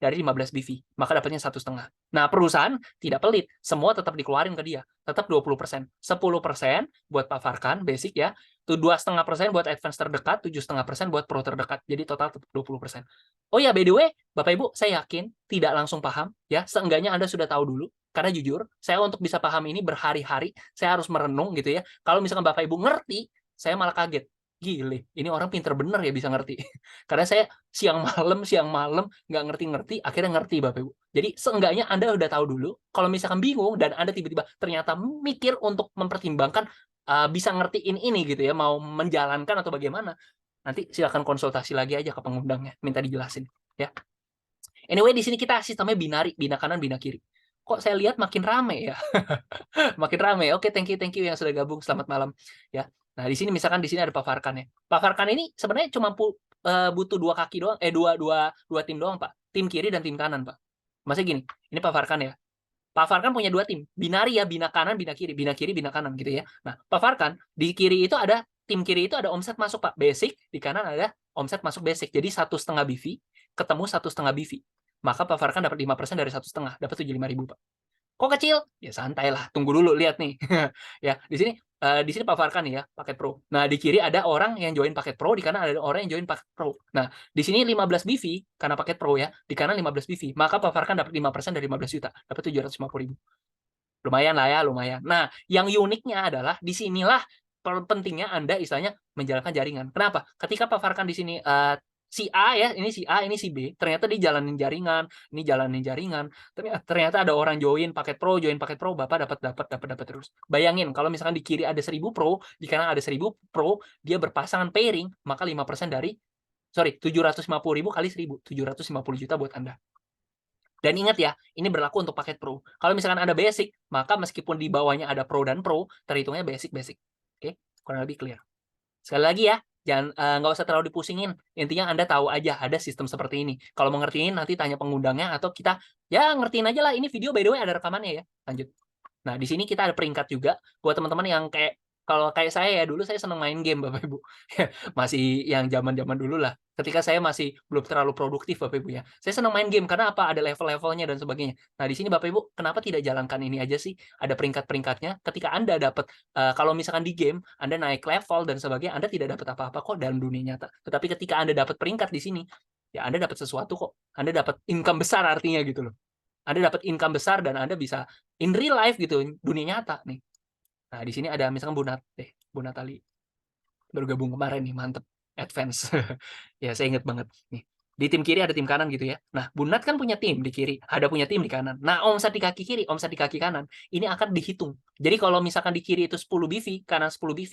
dari 15 BV. Maka dapatnya 1,5. Nah, perusahaan tidak pelit. Semua tetap dikeluarin ke dia. Tetap 20%. 10% buat Pak Farkan, basic ya. Tuh 2,5% buat advance terdekat, 7,5% buat Pro terdekat. Jadi total tetap 20%. Oh ya, by the way, Bapak Ibu, saya yakin tidak langsung paham ya. Seenggaknya Anda sudah tahu dulu. Karena jujur, saya untuk bisa paham ini berhari-hari, saya harus merenung gitu ya. Kalau misalkan Bapak Ibu ngerti, saya malah kaget. Gile, ini orang pinter bener ya bisa ngerti. Karena saya siang malam nggak ngerti-ngerti, akhirnya ngerti Bapak Ibu. Jadi seenggaknya Anda udah tahu dulu. Kalau misalkan bingung dan Anda tiba-tiba ternyata mikir untuk mempertimbangkan bisa ngertiin ini gitu ya, mau menjalankan atau bagaimana, nanti silakan konsultasi lagi aja ke pengundangnya, minta dijelasin ya. Anyway, di sini kita sistemnya binari, bina kanan, bina kiri. Kok saya lihat makin rame ya? Makin rame. Oke, thank you yang sudah gabung. Selamat malam ya. Nah, di sini misalkan di sini ada Pak Farkan ya. Pak Farkan ini sebenarnya cuma butuh 2 kaki doang, dua tim doang, Pak. Tim kiri dan tim kanan, Pak. Maksudnya gini, ini Pak Farkan ya. Pak Farkan punya 2 tim, binari ya, bina kanan, bina kiri, bina kanan gitu ya. Nah, Pak Farkan di kiri itu ada tim kiri itu ada omset masuk Pak, basic, di kanan ada omset masuk basic. Jadi 1,5 BV ketemu 1,5 BV. Maka Pak Farkan dapat 5% dari 1,5, dapat 75.000 Pak. Kok kecil? Ya santai lah, tunggu dulu lihat nih. Ya, di sini Pak Farkan nih ya, paket Pro. Nah, di kiri ada orang yang join paket Pro, di kanan ada orang yang join paket Pro. Nah, di sini 15 BV karena paket Pro ya, di kanan 15 BV. Maka Pak Farkan dapat 5% dari 15 juta, dapat 750.000. Lumayan lah ya, lumayan. Nah, yang uniknya adalah di sinilah pentingnya Anda istilahnya menjalankan jaringan. Kenapa? Ketika Pak Farkan di sini si A ya, ini si A, ini si B. Ternyata dia jalanin jaringan, ini jalanin jaringan. Ternyata ada orang join paket Pro, Bapak dapat terus. Bayangin kalau misalkan di kiri ada 1000 Pro, di kanan ada 1000 Pro, dia berpasangan pairing, maka 5% dari 750.000 kali 1000, 750 juta buat Anda. Dan ingat ya, ini berlaku untuk paket Pro. Kalau misalkan Anda basic, maka meskipun di bawahnya ada Pro dan Pro, terhitungnya basic. Oke, kurang lebih clear. Sekali lagi ya, jangan nggak usah terlalu dipusingin. Intinya Anda tahu aja ada sistem seperti ini. Kalau mau ngertiin nanti tanya pengundangnya atau kita ya ngertiin aja lah. Ini video by the way ada rekamannya ya. Lanjut. Nah, di sini kita ada peringkat juga buat teman-teman yang kalau kayak saya ya, dulu saya seneng main game Bapak Ibu. Masih yang zaman-zaman dulu lah. Ketika saya masih belum terlalu produktif Bapak Ibu ya. Saya seneng main game karena apa? Ada level-levelnya dan sebagainya. Nah, di sini Bapak Ibu, kenapa tidak jalankan ini aja sih? Ada peringkat-peringkatnya. Ketika Anda dapat kalau misalkan di game Anda naik level dan sebagainya, Anda tidak dapat apa-apa kok dalam dunia nyata. Tetapi ketika Anda dapat peringkat di sini, ya Anda dapat sesuatu kok. Anda dapat income besar artinya gitu loh. Anda dapat income besar dan Anda bisa in real life gitu, dunia nyata nih. Nah, di sini ada misalkan Bu Natali. Baru gabung kemarin nih, mantep. Advance. Ya, saya inget banget nih. Di tim kiri ada tim kanan gitu ya. Nah, Bu Nat kan punya tim di kiri, ada punya tim di kanan. Nah, omset di kaki kiri, omset di kaki kanan, ini akan dihitung. Jadi kalau misalkan di kiri itu 10 BV, kanan 10 BV,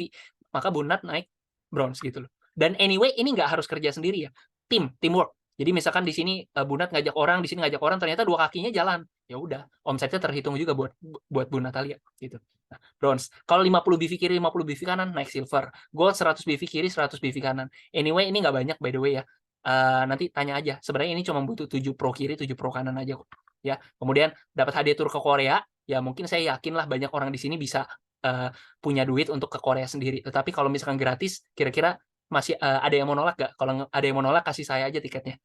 maka Bu Nat naik bronze gitu loh. Dan anyway, ini nggak harus kerja sendiri ya. Teamwork. Jadi misalkan di sini Bu Nat ngajak orang, di sini ngajak orang, ternyata 2 kakinya jalan. Ya udah, omsetnya terhitung juga buat Bu Natalia gitu. Nah, bronze. Kalau 50 BV kiri, 50 BV kanan naik silver. Gold 100 BV kiri, 100 BV kanan. Anyway, ini nggak banyak by the way ya. Nanti tanya aja. Sebenarnya ini cuma butuh 7 pro kiri, 7 pro kanan aja kok. Ya. Kemudian dapat hadiah tur ke Korea. Ya mungkin saya yakin lah banyak orang di sini bisa punya duit untuk ke Korea sendiri. Tetapi kalau misalkan gratis, kira-kira masih ada yang mau nolak gak? Kalau ada yang mau nolak, kasih saya aja tiketnya.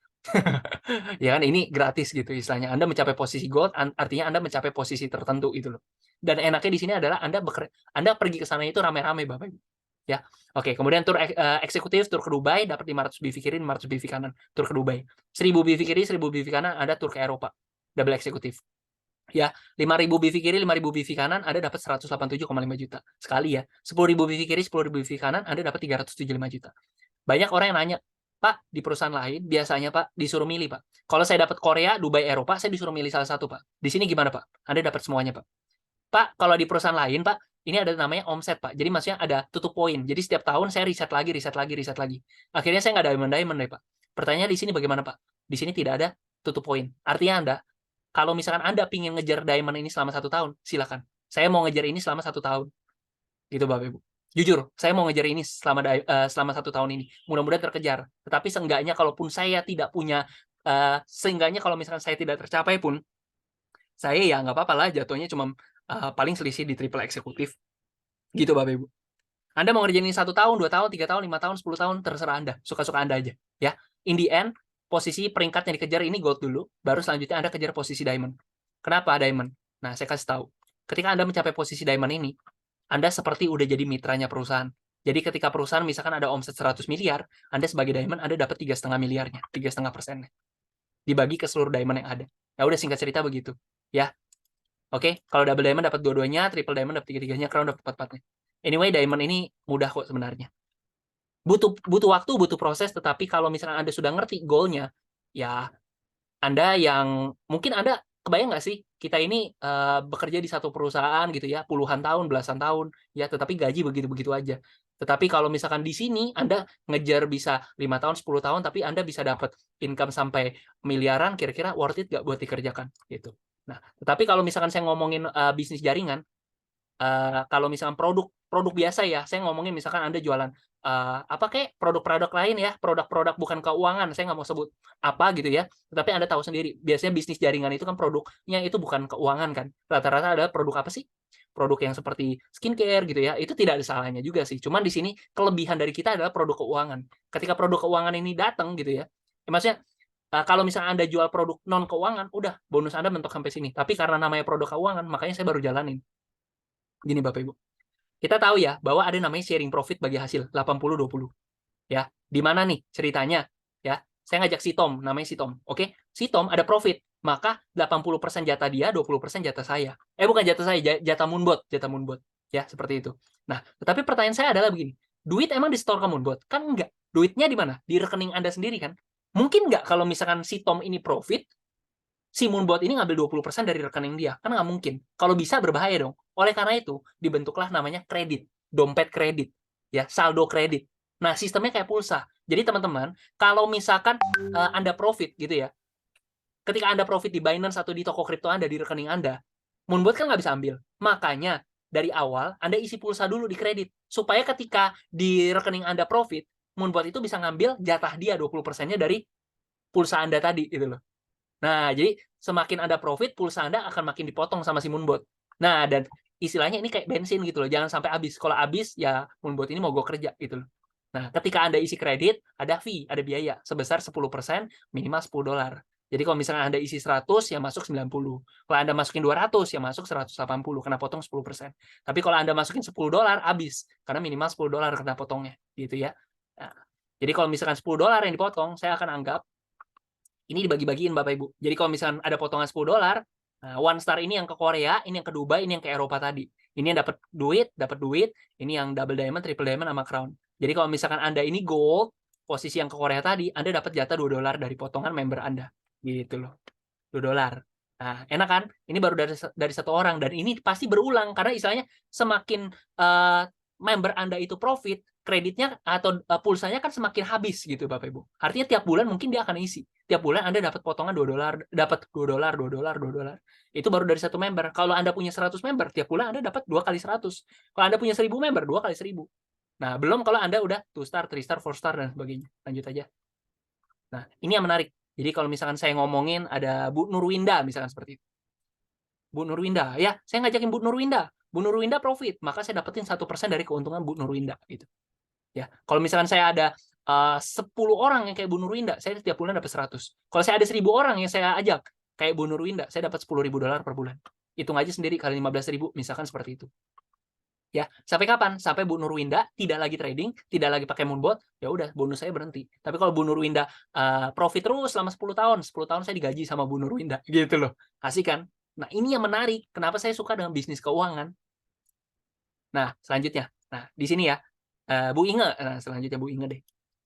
Ya kan ini gratis gitu istilahnya. Anda mencapai posisi gold, artinya Anda mencapai posisi tertentu itu loh. Dan enaknya di sini adalah Anda pergi ke sana itu rame-rame Bapak Ibu. Ya. Oke, kemudian tur eksekutif, tur ke Dubai dapat 500 BV kiri, 500 BV kanan, tur ke Dubai. 1000 BV kiri, 1000 BV kanan ada tur ke Eropa. Double eksekutif. Ya, 5.000 BV kiri, 5.000 BV kanan, Anda dapat 187,5 juta. Sekali ya. 10.000 BV kiri, 10.000 BV kanan, Anda dapat 375 juta. Banyak orang yang nanya, Pak, di perusahaan lain biasanya Pak disuruh milih Pak. Kalau saya dapat Korea, Dubai, Eropa, saya disuruh milih salah satu Pak. Di sini gimana Pak? Anda dapat semuanya Pak. Pak, kalau di perusahaan lain Pak, ini ada namanya omset Pak. Jadi maksudnya ada tutup poin. Jadi setiap tahun saya riset lagi. Akhirnya saya nggak diamond deh Pak. Pertanyaan di sini bagaimana Pak? Di sini tidak ada tutup poin. Artinya kalau misalkan Anda pingin ngejar diamond ini selama 1 tahun, silakan. Saya mau ngejar ini selama 1 tahun. Gitu Bapak Ibu. Jujur, saya mau ngejar ini selama 1 tahun ini. Mudah-mudahan terkejar. Tetapi seenggaknya kalaupun saya tidak punya, seenggaknya kalau misalkan saya tidak tercapai pun, saya ya nggak apa-apa lah jatuhnya cuma paling selisih di triple eksekutif. Gitu Bapak Ibu. Anda mau ngerjain ini 1 tahun, 2 tahun, 3 tahun, 5 tahun, 10 tahun, terserah Anda. Suka-suka Anda aja. Ya. In the end, posisi peringkat yang dikejar ini gold dulu, baru selanjutnya Anda kejar posisi diamond. Kenapa diamond? Nah, saya kasih tahu. Ketika Anda mencapai posisi diamond ini, Anda seperti udah jadi mitranya perusahaan. Jadi ketika perusahaan misalkan ada omset 100 miliar, Anda sebagai diamond Anda dapat 3,5 miliarnya, 3,5%-nya. Dibagi ke seluruh diamond yang ada. Ya udah singkat cerita begitu. Ya. Oke, kalau double diamond dapat dua-duanya, triple diamond dapat tiga-tiganya, crown dapat 4-4-nya. Anyway, diamond ini mudah kok sebenarnya. Butuh waktu, butuh proses, tetapi kalau misalnya Anda sudah ngerti goalnya, ya Anda yang mungkin Anda kebayang nggak sih kita ini bekerja di satu perusahaan gitu ya puluhan tahun, belasan tahun ya, tetapi gaji begitu-begitu aja. Tetapi kalau misalkan di sini Anda ngejar bisa 5 tahun, 10 tahun, tapi Anda bisa dapat income sampai miliaran, kira-kira worth it nggak buat dikerjakan gitu. Nah, tetapi kalau misalkan saya ngomongin bisnis jaringan, kalau misalkan produk biasa ya, saya ngomongin misalkan Anda jualan apa kayak produk-produk lain ya, produk-produk bukan keuangan, saya nggak mau sebut apa gitu ya, tapi Anda tahu sendiri, biasanya bisnis jaringan itu kan produknya itu bukan keuangan kan, rata-rata adalah produk apa sih? Produk yang seperti skincare gitu ya, itu tidak ada salahnya juga sih, cuman di sini kelebihan dari kita adalah produk keuangan. Ketika produk keuangan ini datang gitu ya, maksudnya kalau misalnya Anda jual produk non keuangan, udah bonus Anda mentok sampai sini. Tapi karena namanya produk keuangan, makanya saya baru jalanin. Gini Bapak Ibu, kita tahu ya bahwa ada namanya sharing profit bagi hasil 80-20 ya. Di mana nih ceritanya ya? Saya ngajak si Tom, namanya si Tom. Oke, si Tom ada profit, maka 80% jatah dia, 20% jatah saya. Bukan jatah saya, jatah Moonbot ya, seperti itu. Nah, tetapi pertanyaan saya adalah begini. Duit emang di store ke Moonbot? Kan enggak. Duitnya di mana? Di rekening Anda sendiri kan? Mungkin nggak kalau misalkan si Tom ini profit, si Moonbot ini ngambil 20% dari rekening dia. Kan nggak mungkin. Kalau bisa berbahaya dong. Oleh karena itu, dibentuklah namanya kredit. Dompet kredit. Ya, saldo kredit. Nah, sistemnya kayak pulsa. Jadi teman-teman, kalau misalkan Anda profit gitu ya, ketika Anda profit di Binance atau di toko kripto Anda, di rekening Anda, Moonbot kan nggak bisa ambil. Makanya, dari awal, Anda isi pulsa dulu di kredit. Supaya ketika di rekening Anda profit, Moonbot itu bisa ngambil jatah dia 20%-nya dari pulsa Anda tadi. Gitu loh. Nah, jadi semakin Anda profit, pulsa Anda akan makin dipotong sama si Moonbot. Nah, dan istilahnya ini kayak bensin gitu loh. Jangan sampai habis. Kalau habis, ya Moonbot ini mau gue kerja gitu loh. Nah, ketika Anda isi kredit, ada fee, ada biaya sebesar 10%, minimal $10. Jadi kalau misalnya Anda isi 100, ya masuk 90. Kalau Anda masukin 200, ya masuk 180, kena potong 10%. Tapi kalau Anda masukin $10, habis. Karena minimal $10 kena potongnya. Gitu ya. Nah, jadi kalau misalkan $10 yang dipotong, saya akan anggap ini dibagi-bagiin Bapak Ibu. Jadi kalau misalkan ada potongan $10, nah, One Star ini yang ke Korea, ini yang ke Dubai, ini yang ke Eropa tadi. Ini yang dapat duit, ini yang double diamond, triple diamond sama crown. Jadi kalau misalkan Anda ini gold, posisi yang ke Korea tadi, Anda dapat jatah $2 dari potongan member Anda. Gitu loh. $2. Nah, enak kan? Ini baru dari satu orang dan ini pasti berulang karena istilahnya semakin member Anda itu profit, kreditnya atau pulsanya kan semakin habis gitu Bapak Ibu. Artinya tiap bulan mungkin dia akan isi. Tiap bulan Anda dapat potongan $2, dapat $2, $2, $2. Itu baru dari satu member. Kalau Anda punya 100 member, tiap bulan Anda dapat 2 kali 100. Kalau Anda punya 1000 member, 2 kali 1000. Nah, belum kalau Anda udah 2 star, 3 star, 4 star dan sebagainya. Lanjut aja. Nah, ini yang menarik. Jadi kalau misalkan saya ngomongin ada Bu Nurwinda misalkan seperti itu. Bu Nurwinda, ya saya ngajakin Bu Nurwinda. Bu Nurwinda profit, maka saya dapetin 1% dari keuntungan Bu Nurwinda gitu. Ya, kalau misalkan saya ada 10 orang yang kayak Bu Nurwinda, saya setiap bulan dapat 100. Kalau saya ada 1000 orang yang saya ajak kayak Bu Nurwinda, saya dapat $10.000 per bulan. Hitung aja sendiri kali 15.000, misalkan seperti itu. Ya, sampai kapan? Sampai Bu Nurwinda tidak lagi trading, tidak lagi pakai Moonbot, ya udah bonus saya berhenti. Tapi kalau Bu Nurwinda profit terus selama 10 tahun, 10 tahun saya digaji sama Bu Nurwinda gitu loh. Asik kan? Nah, ini yang menarik. Kenapa saya suka dengan bisnis keuangan? Nah, selanjutnya. Nah, di sini ya. Bu Inge. Nah, selanjutnya Bu Inge deh.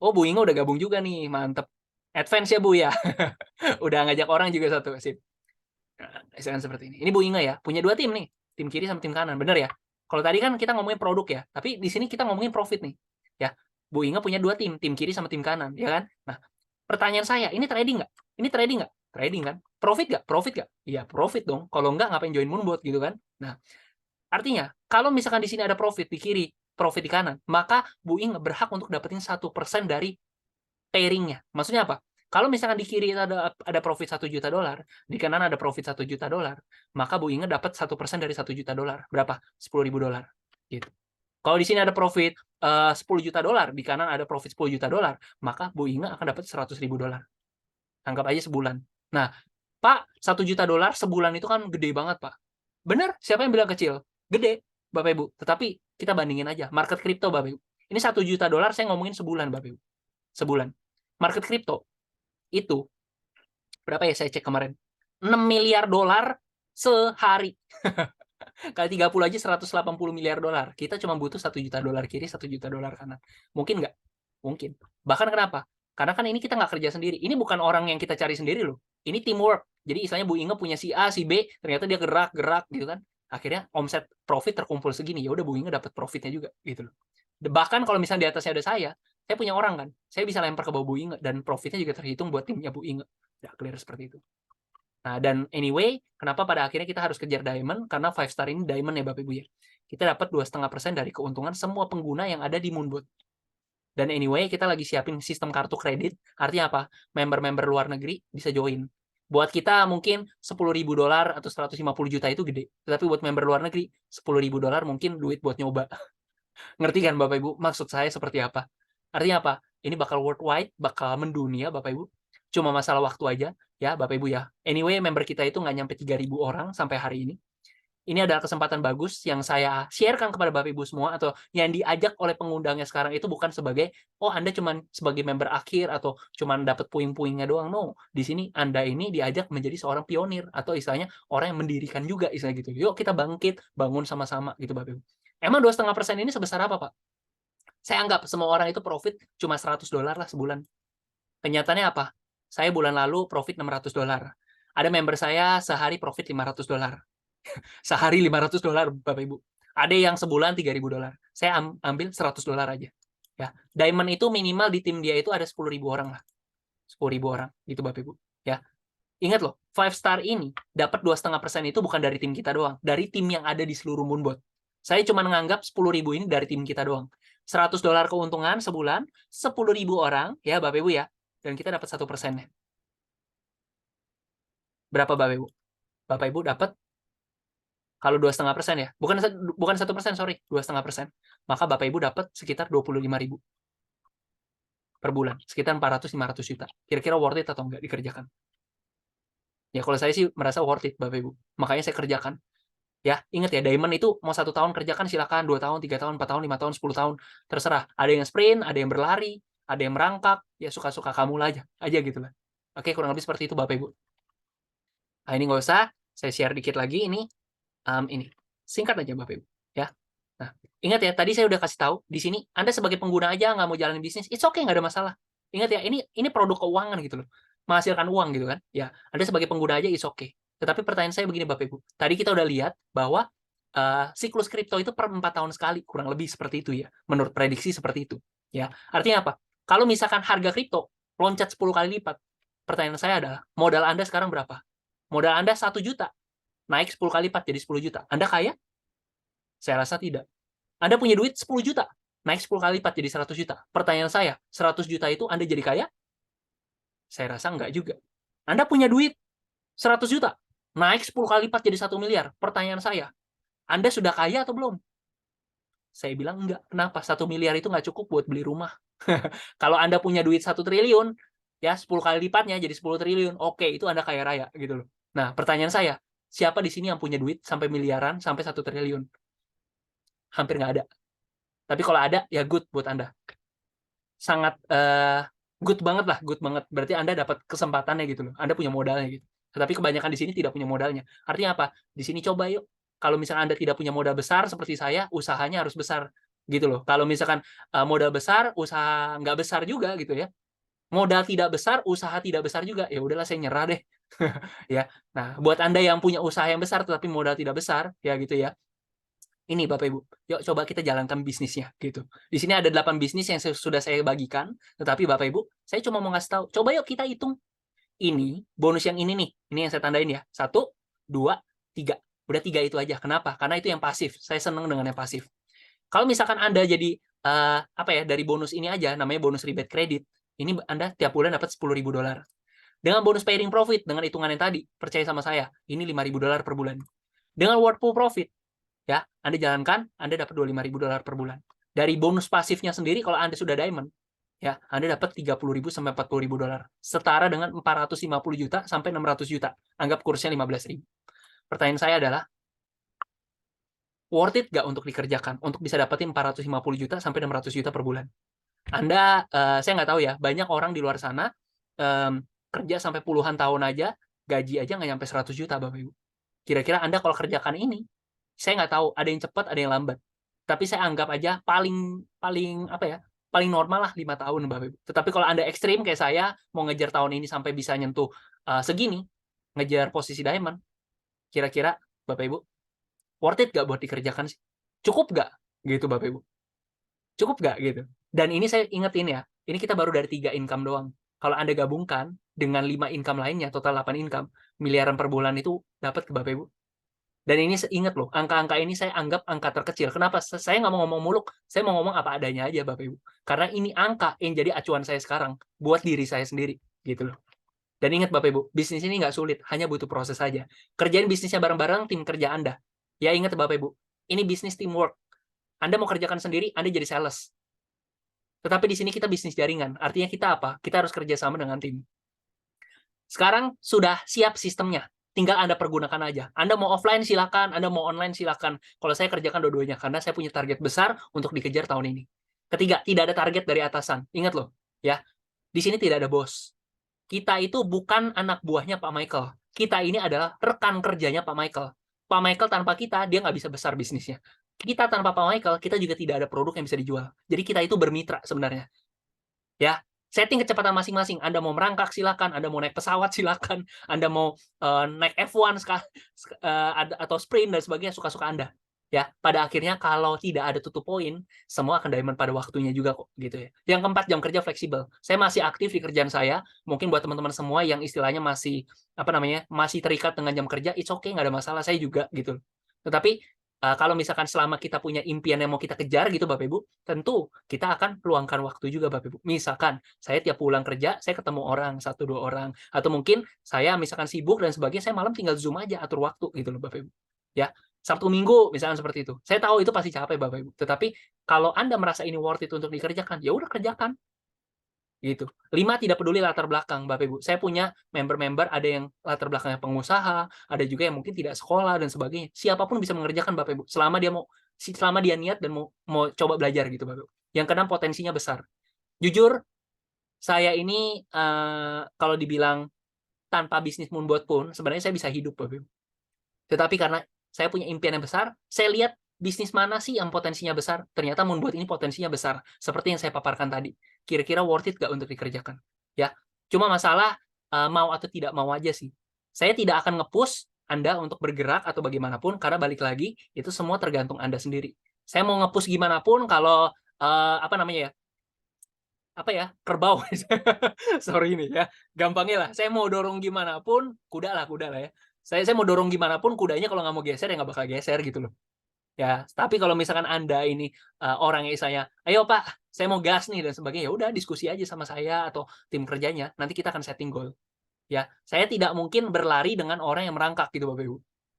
Oh, Bu Inge udah gabung juga nih. Mantep. Advance ya, Bu ya. Udah ngajak orang juga satu. Sip. Nah, misalkan seperti ini. Ini Bu Inge ya. Punya 2 tim nih. Tim kiri sama tim kanan. Bener ya? Kalau tadi kan kita ngomongin produk ya. Tapi di sini kita ngomongin profit nih. Ya. Bu Inge punya 2 tim. Tim kiri sama tim kanan. Ya kan? Nah, pertanyaan saya. Ini trading nggak? Ini trading nggak? Trading kan? Profit nggak? Profit nggak? Iya, profit dong. Kalau nggak, ngapain join Moonbot gitu kan? Nah, artinya, kalau misalkan di sini ada profit di kiri, profit di kanan, maka Bu Inge berhak untuk dapetin 1% dari pairingnya. Maksudnya apa? Kalau misalkan di kiri ada profit $1 juta, di kanan ada profit $1 juta, maka Bu Inge dapat 1% dari $1 juta. Berapa? $10.000. Gitu. Kalau di sini ada profit $10 juta, di kanan ada profit $10 juta, maka Bu Inge akan dapat $100.000. Anggap aja sebulan. Nah, Pak, $1 juta sebulan itu kan gede banget, Pak. Benar, siapa yang bilang kecil? Gede, Bapak Ibu. Tetapi kita bandingin aja market kripto, Bapak Ibu. Ini $1 juta saya ngomongin sebulan, Bapak Ibu. Sebulan. Market kripto itu berapa ya saya cek kemarin? $6 miliar sehari. Kali 30 aja $180 miliar. Kita cuma butuh $1 juta kiri, $1 juta kanan. Mungkin nggak? Mungkin. Bahkan kenapa? Karena kan ini kita nggak kerja sendiri. Ini bukan orang yang kita cari sendiri loh. Ini teamwork. Jadi istilahnya Bu Inge punya si A, si B, ternyata dia gerak-gerak gitu kan. Akhirnya omset profit terkumpul segini. Ya udah Bu Inge dapat profitnya juga gitu loh. Bahkan kalau misalnya di atasnya ada saya punya orang kan. Saya bisa lempar ke bawah Bu Inge dan profitnya juga terhitung buat timnya Bu Inge. Ya clear seperti itu. Nah, dan anyway, kenapa pada akhirnya kita harus kejar diamond? Karena 5 star ini diamond ya Bapak Ibu ya. kita dapat 2,5% dari keuntungan semua pengguna yang ada di Moonbot. Dan anyway, kita lagi siapin sistem kartu kredit. Artinya apa? Member-member luar negeri bisa join. Buat kita mungkin $10.000 atau 150 juta itu gede. Tetapi buat member luar negeri, $10.000 mungkin duit buat nyoba. Ngerti kan Bapak Ibu? Maksud saya seperti apa? Artinya apa? Ini bakal worldwide, bakal mendunia Bapak Ibu. Cuma masalah waktu aja ya Bapak Ibu ya. Anyway, member kita itu nggak nyampe 3.000 orang sampai hari ini. Ini adalah kesempatan bagus yang saya sharekan kepada Bapak Ibu semua, atau yang diajak oleh pengundangnya sekarang itu bukan sebagai, oh Anda cuma sebagai member akhir atau cuma dapat puing-puingnya doang. No, di sini Anda ini diajak menjadi seorang pionir atau istilahnya orang yang mendirikan juga istilah gitu. Yuk kita bangkit, bangun sama-sama gitu Bapak Ibu. Emang 2,5% ini sebesar apa Pak? Saya anggap semua orang itu profit cuma $100 lah sebulan. Kenyataannya apa? Saya bulan lalu profit $600. Ada member saya sehari profit $500. Sehari $500 Bapak Ibu. Ada yang sebulan $3.000. Saya ambil $100 aja. Ya, diamond itu minimal di tim dia itu ada 10.000 orang lah. 10.000 orang gitu Bapak Ibu. Ya. Ingat loh, 5 star ini dapat 2,5% itu bukan dari tim kita doang, dari tim yang ada di seluruh Moonbot. Saya cuma menganggap 10.000 ini dari tim kita doang. $100 keuntungan sebulan, 10.000 orang ya Bapak Ibu ya. Dan kita dapat 1%-nya. Berapa Bapak Ibu? Bapak Ibu dapat kalau 2,5% ya, bukan 1%, sorry, 2,5%. Maka Bapak Ibu dapat sekitar 25.000 per bulan, sekitar 400-500 juta. Kira-kira worth it atau enggak dikerjakan? Ya kalau saya sih merasa worth it Bapak Ibu. Makanya saya kerjakan. Ya, ingat ya, diamond itu mau 1 tahun kerjakan silakan, 2 tahun, 3 tahun, 4 tahun, 5 tahun, 10 tahun, terserah. Ada yang sprint, ada yang berlari, ada yang merangkak, ya suka-suka kamu lah aja gitu lah. Oke, kurang lebih seperti itu Bapak Ibu. Nah, ini nggak usah, saya share dikit lagi ini. Ini singkat aja Bapak Ibu ya. Nah, ingat ya, tadi saya udah kasih tahu di sini Anda sebagai pengguna aja nggak mau jalanin bisnis, it's okay, nggak ada masalah. Ingat ya, ini produk keuangan gitu loh, menghasilkan uang gitu kan ya. Anda sebagai pengguna aja it's okay. Tetapi pertanyaan saya begini Bapak Ibu, tadi kita udah lihat bahwa siklus kripto itu per 4 tahun sekali, kurang lebih seperti itu ya, menurut prediksi seperti itu ya. Artinya apa? Kalau misalkan harga kripto loncat 10 kali lipat, pertanyaan saya adalah modal Anda sekarang berapa? Modal Anda 1 juta, naik 10 kali lipat jadi 10 juta. Anda kaya? Saya rasa tidak. Anda punya duit 10 juta, naik 10 kali lipat jadi 100 juta. Pertanyaan saya, 100 juta itu Anda jadi kaya? Saya rasa enggak juga. Anda punya duit 100 juta, naik 10 kali lipat jadi 1 miliar. Pertanyaan saya, Anda sudah kaya atau belum? Saya bilang enggak. Kenapa? 1 miliar itu nggak cukup buat beli rumah. Kalau Anda punya duit 1 triliun, ya 10 kali lipatnya jadi 10 triliun. Oke, itu Anda kaya raya gitu loh. Nah, pertanyaan saya, siapa di sini yang punya duit sampai miliaran, sampai 1 triliun? Hampir nggak ada. Tapi kalau ada, ya good buat Anda. Sangat good banget lah, good banget. Berarti Anda dapat kesempatannya gitu loh. Anda punya modalnya gitu. Tetapi kebanyakan di sini tidak punya modalnya. Artinya apa? Di sini coba yuk. Kalau misalkan Anda tidak punya modal besar seperti saya, usahanya harus besar gitu loh. Kalau misalkan modal besar, usaha nggak besar juga gitu ya. Modal tidak besar, usaha tidak besar juga. Ya udahlah saya nyerah deh. Ya. Nah, buat Anda yang punya usaha yang besar tetapi modal tidak besar, ya gitu ya. Ini Bapak Ibu, yuk coba kita jalankan bisnisnya gitu. Di sini ada 8 bisnis yang sudah saya bagikan, tetapi Bapak Ibu, saya cuma mau ngasih tahu, coba yuk kita hitung. Ini bonus yang ini nih, ini yang saya tandain ya. 1, 2, 3. Udah 3 itu aja. Kenapa? Karena itu yang pasif. Saya senang dengan yang pasif. Kalau misalkan Anda jadi apa ya, dari bonus ini aja namanya bonus rebate kredit. Ini Anda tiap bulan dapat $10.000. Dengan bonus pairing profit dengan hitungan yang tadi, percaya sama saya, ini $5.000 per bulan. Dengan worthful profit, ya, Anda jalankan, Anda dapat $25.000 per bulan. Dari bonus pasifnya sendiri kalau Anda sudah diamond, ya, Anda dapat $30.000 sampai $40.000. Setara dengan 450 juta sampai 600 juta. Anggap kursnya 15.000. Pertanyaan saya adalah, worth it nggak untuk dikerjakan untuk bisa dapetin 450 juta sampai 600 juta per bulan? Anda, saya nggak tahu ya, banyak orang di luar sana kerja sampai puluhan tahun aja, gaji aja nggak nyampe 100 juta, Bapak Ibu. Kira-kira Anda kalau kerjakan ini, saya nggak tahu, ada yang cepat, ada yang lambat. Tapi saya anggap aja paling apa ya, paling normal lah 5 tahun, Bapak Ibu. Tetapi kalau Anda ekstrim kayak saya, mau ngejar tahun ini sampai bisa nyentuh segini, ngejar posisi diamond, kira-kira Bapak Ibu, worth it nggak buat dikerjakan sih? Cukup nggak? Gitu Bapak Ibu. Cukup nggak gitu? Dan ini saya ingetin ya, ini kita baru dari 3 income doang. Kalau Anda gabungkan dengan 5 income lainnya, total 8 income, miliaran per bulan itu dapat ke Bapak Ibu. Dan ini ingat loh, angka-angka ini saya anggap angka terkecil. Kenapa? Saya nggak mau ngomong muluk, saya mau ngomong apa adanya aja, Bapak Ibu. Karena ini angka yang jadi acuan saya sekarang buat diri saya sendiri, gitu loh. Dan ingat Bapak Ibu, bisnis ini nggak sulit, hanya butuh proses saja. Kerjain bisnisnya bareng-bareng tim kerja Anda. Ya ingat Bapak Ibu, ini bisnis teamwork. Anda mau kerjakan sendiri, Anda jadi sales. Tetapi di sini kita bisnis jaringan. Artinya kita apa? Kita harus kerja sama dengan tim. Sekarang sudah siap sistemnya. Tinggal Anda pergunakan aja. Anda mau offline silakan, Anda mau online silakan. Kalau saya kerjakan dua-duanya karena saya punya target besar untuk dikejar tahun ini. Ketiga, tidak ada target dari atasan. Ingat loh, ya. Di sini tidak ada bos. Kita itu bukan anak buahnya Pak Michael. Kita ini adalah rekan kerjanya Pak Michael. Pak Michael tanpa kita, dia nggak bisa besar bisnisnya. Kita tanpa Pak Michael, kita juga tidak ada produk yang bisa dijual. Jadi kita itu bermitra sebenarnya. Ya, setting kecepatan masing-masing. Anda mau merangkak silakan, Anda mau naik pesawat silakan, Anda mau naik F1 atau sprint dan sebagainya, suka-suka Anda. Ya, pada akhirnya kalau tidak ada tutup poin, semua akan diamond pada waktunya juga kok, gitu ya. Yang keempat, jam kerja fleksibel. Saya masih aktif di kerjaan saya. Mungkin buat teman-teman semua yang istilahnya masih masih terikat dengan jam kerja, it's okay, nggak ada masalah. Saya juga gitu. Tetapi kalau misalkan selama kita punya impian yang mau kita kejar gitu Bapak Ibu, tentu kita akan luangkan waktu juga Bapak Ibu. Misalkan saya tiap pulang kerja, saya ketemu orang, 1-2 orang. Atau mungkin saya misalkan sibuk dan sebagainya, saya malam tinggal Zoom aja, atur waktu gitu loh Bapak Ibu. Ya, Sabtu Minggu misalkan seperti itu. Saya tahu itu pasti capek Bapak Ibu. Tetapi kalau Anda merasa ini worth it untuk dikerjakan, ya udah kerjakan. Gitu. 5, tidak peduli latar belakang, Bapak Ibu. Saya punya member-member, ada yang latar belakangnya pengusaha, ada juga yang mungkin tidak sekolah dan sebagainya. Siapapun bisa mengerjakan, Bapak Ibu, selama dia niat dan mau coba belajar gitu, Bapak Ibu. Yang keenam, potensinya besar. Jujur, saya ini kalau dibilang tanpa bisnis Moonbot pun, sebenarnya saya bisa hidup, Bapak Ibu. Tetapi karena saya punya impian yang besar, saya lihat bisnis mana sih yang potensinya besar. Ternyata Moonbot ini potensinya besar, seperti yang saya paparkan tadi. Kira-kira worth it gak untuk dikerjakan? Ya, cuma masalah mau atau tidak mau aja sih. Saya tidak akan nge-push Anda untuk bergerak atau bagaimanapun, karena balik lagi, itu semua tergantung Anda sendiri. Saya mau nge-push gimana pun, kalau kerbau, sorry ini ya, gampangnya lah, saya mau dorong gimana pun, kuda lah ya. Saya mau dorong gimana pun, kudanya kalau nggak mau geser ya nggak bakal geser gitu loh. Ya, tapi kalau misalkan Anda ini orang yang istilahnya, ayo Pak, saya mau gas nih dan sebagainya, ya udah diskusi aja sama saya atau tim kerjanya, nanti kita akan setting goal. Ya, saya tidak mungkin berlari dengan orang yang merangkak gitu Bapak Ibu.